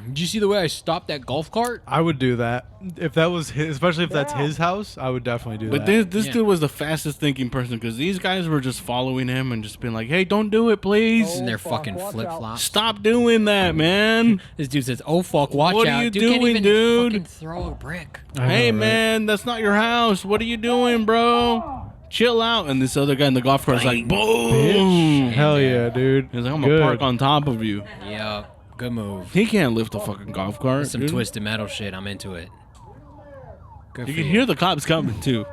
Did you see the way I stopped that golf cart? I would do that if that was his, especially if that's his house. I would definitely do But that. this Yeah. dude was the fastest thinking person because these guys were just following him and just being like, hey, don't do it, please. And their fucking flip flops. Stop doing that, man. This dude says, "Oh fuck, watch What out!" are you dude can't doing, even dude? fucking throw a brick. I know, Hey, right? man, that's not your house. What are you doing, bro? Chill out. And this other guy in the golf cart is like, boom. Hell yeah, dude. He's like, I'm going to Good. park on top of you. Yeah, good move. He can't lift a fucking golf cart. Some dude. twisted metal shit. I'm into it. Good You for can hear the cops coming, too,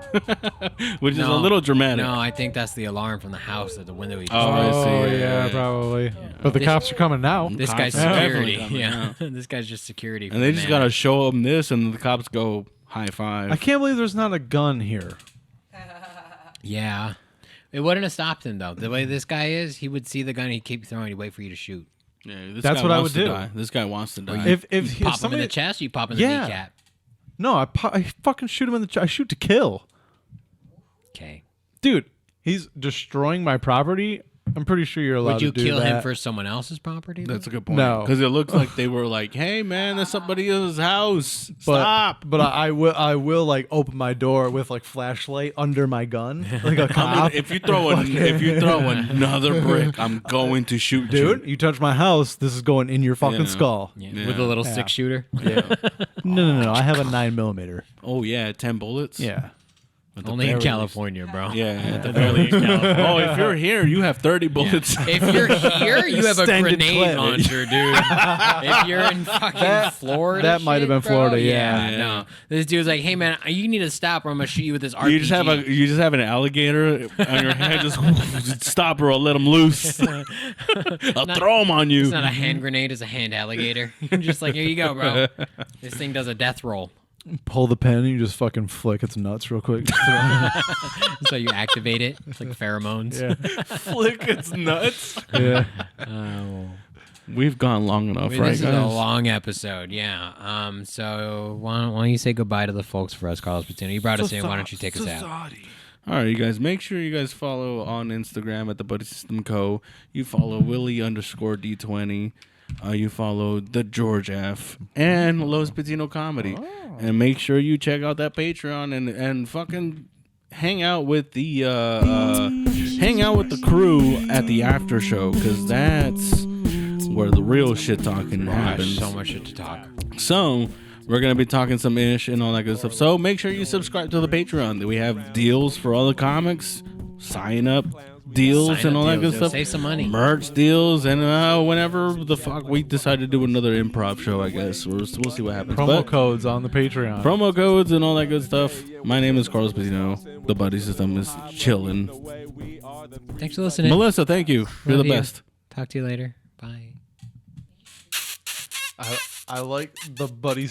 which is a No, little dramatic. No, I think that's the alarm from the house at the window. He Oh, I Oh see. yeah, probably. But the This- cops are coming now. This Cops guy's are definitely security. coming Yeah, this guy's just security. for And they the just man. got to show them this, and the cops go, high five. I can't believe there's not a gun here. Yeah, it wouldn't have stopped him though. The way this guy is, he would see the gun, he'd keep throwing, he'd wait for you to shoot. Yeah, this That's guy what I wants would to do. die. This guy wants to die. If You pop him in somebody, the chest, you pop him in Yeah. the kneecap. no, I fucking shoot him in the. I shoot to kill, Okay. dude. He's destroying my property. I'm pretty sure you're allowed Would you to do kill that. him for someone else's property? That's a good point. No. Because it looks like they were like, hey, man, that's somebody else's house. Stop. But I will like open my door with like flashlight under my gun, like a cop. If you throw another brick, I'm going to shoot Dude, you. you touch my house, this is going in your fucking Yeah. skull. Yeah. With a little Yeah. 6-shooter. No. I have a 9mm. Oh, yeah, 10 bullets? Yeah. At the Only in very California, bro. least. Yeah, at the very least. Oh, if you're here, you have 30 bullets. If you're here, you have a Extended grenade clip. launcher, dude. If you're in fucking Florida, that might have been shit, bro, Florida, yeah. No, this dude's like, hey man, you need to stop, or I'm gonna shoot you with this RPG. You just have an alligator on your head. Just stop or I'll let him loose. I'll throw him on you. It's not a hand grenade; it's a hand alligator. You're just like, here you go, bro. This thing does a death roll, Pull the pin and you just fucking flick its nuts real quick. so you activate it. It's like pheromones. Flick its nuts. yeah. Oh. We've gone long enough, right, This is a guys? long episode, yeah. So why don't you say goodbye to the folks for us, Carlos Patino? You brought us in. Why don't you take us out? All right, you guys. Make sure you guys follow on Instagram at the Buddy System Co. You follow Willie_D20. You follow the George F. and Los Patino Comedy. And make sure you check out that Patreon and fucking hang out with the crew at the after show, because that's where the real shit talking happens. So much shit to talk. So we're gonna be talking some ish and all that good stuff. So make sure you subscribe to the Patreon. We have deals for all the comics, sign up deals Sign and up all that deals. good It'll stuff. save some money. Merch deals, and whenever the fuck we decide to do another improv show, I guess we'll see what happens. Promo But codes on the Patreon. promo codes and all that good stuff. My name is Carlos Patino. The Buddy System is chilling. Thanks for listening. Melissa, thank you. You're Love the you. best. Talk to you later. Bye. I like the buddies.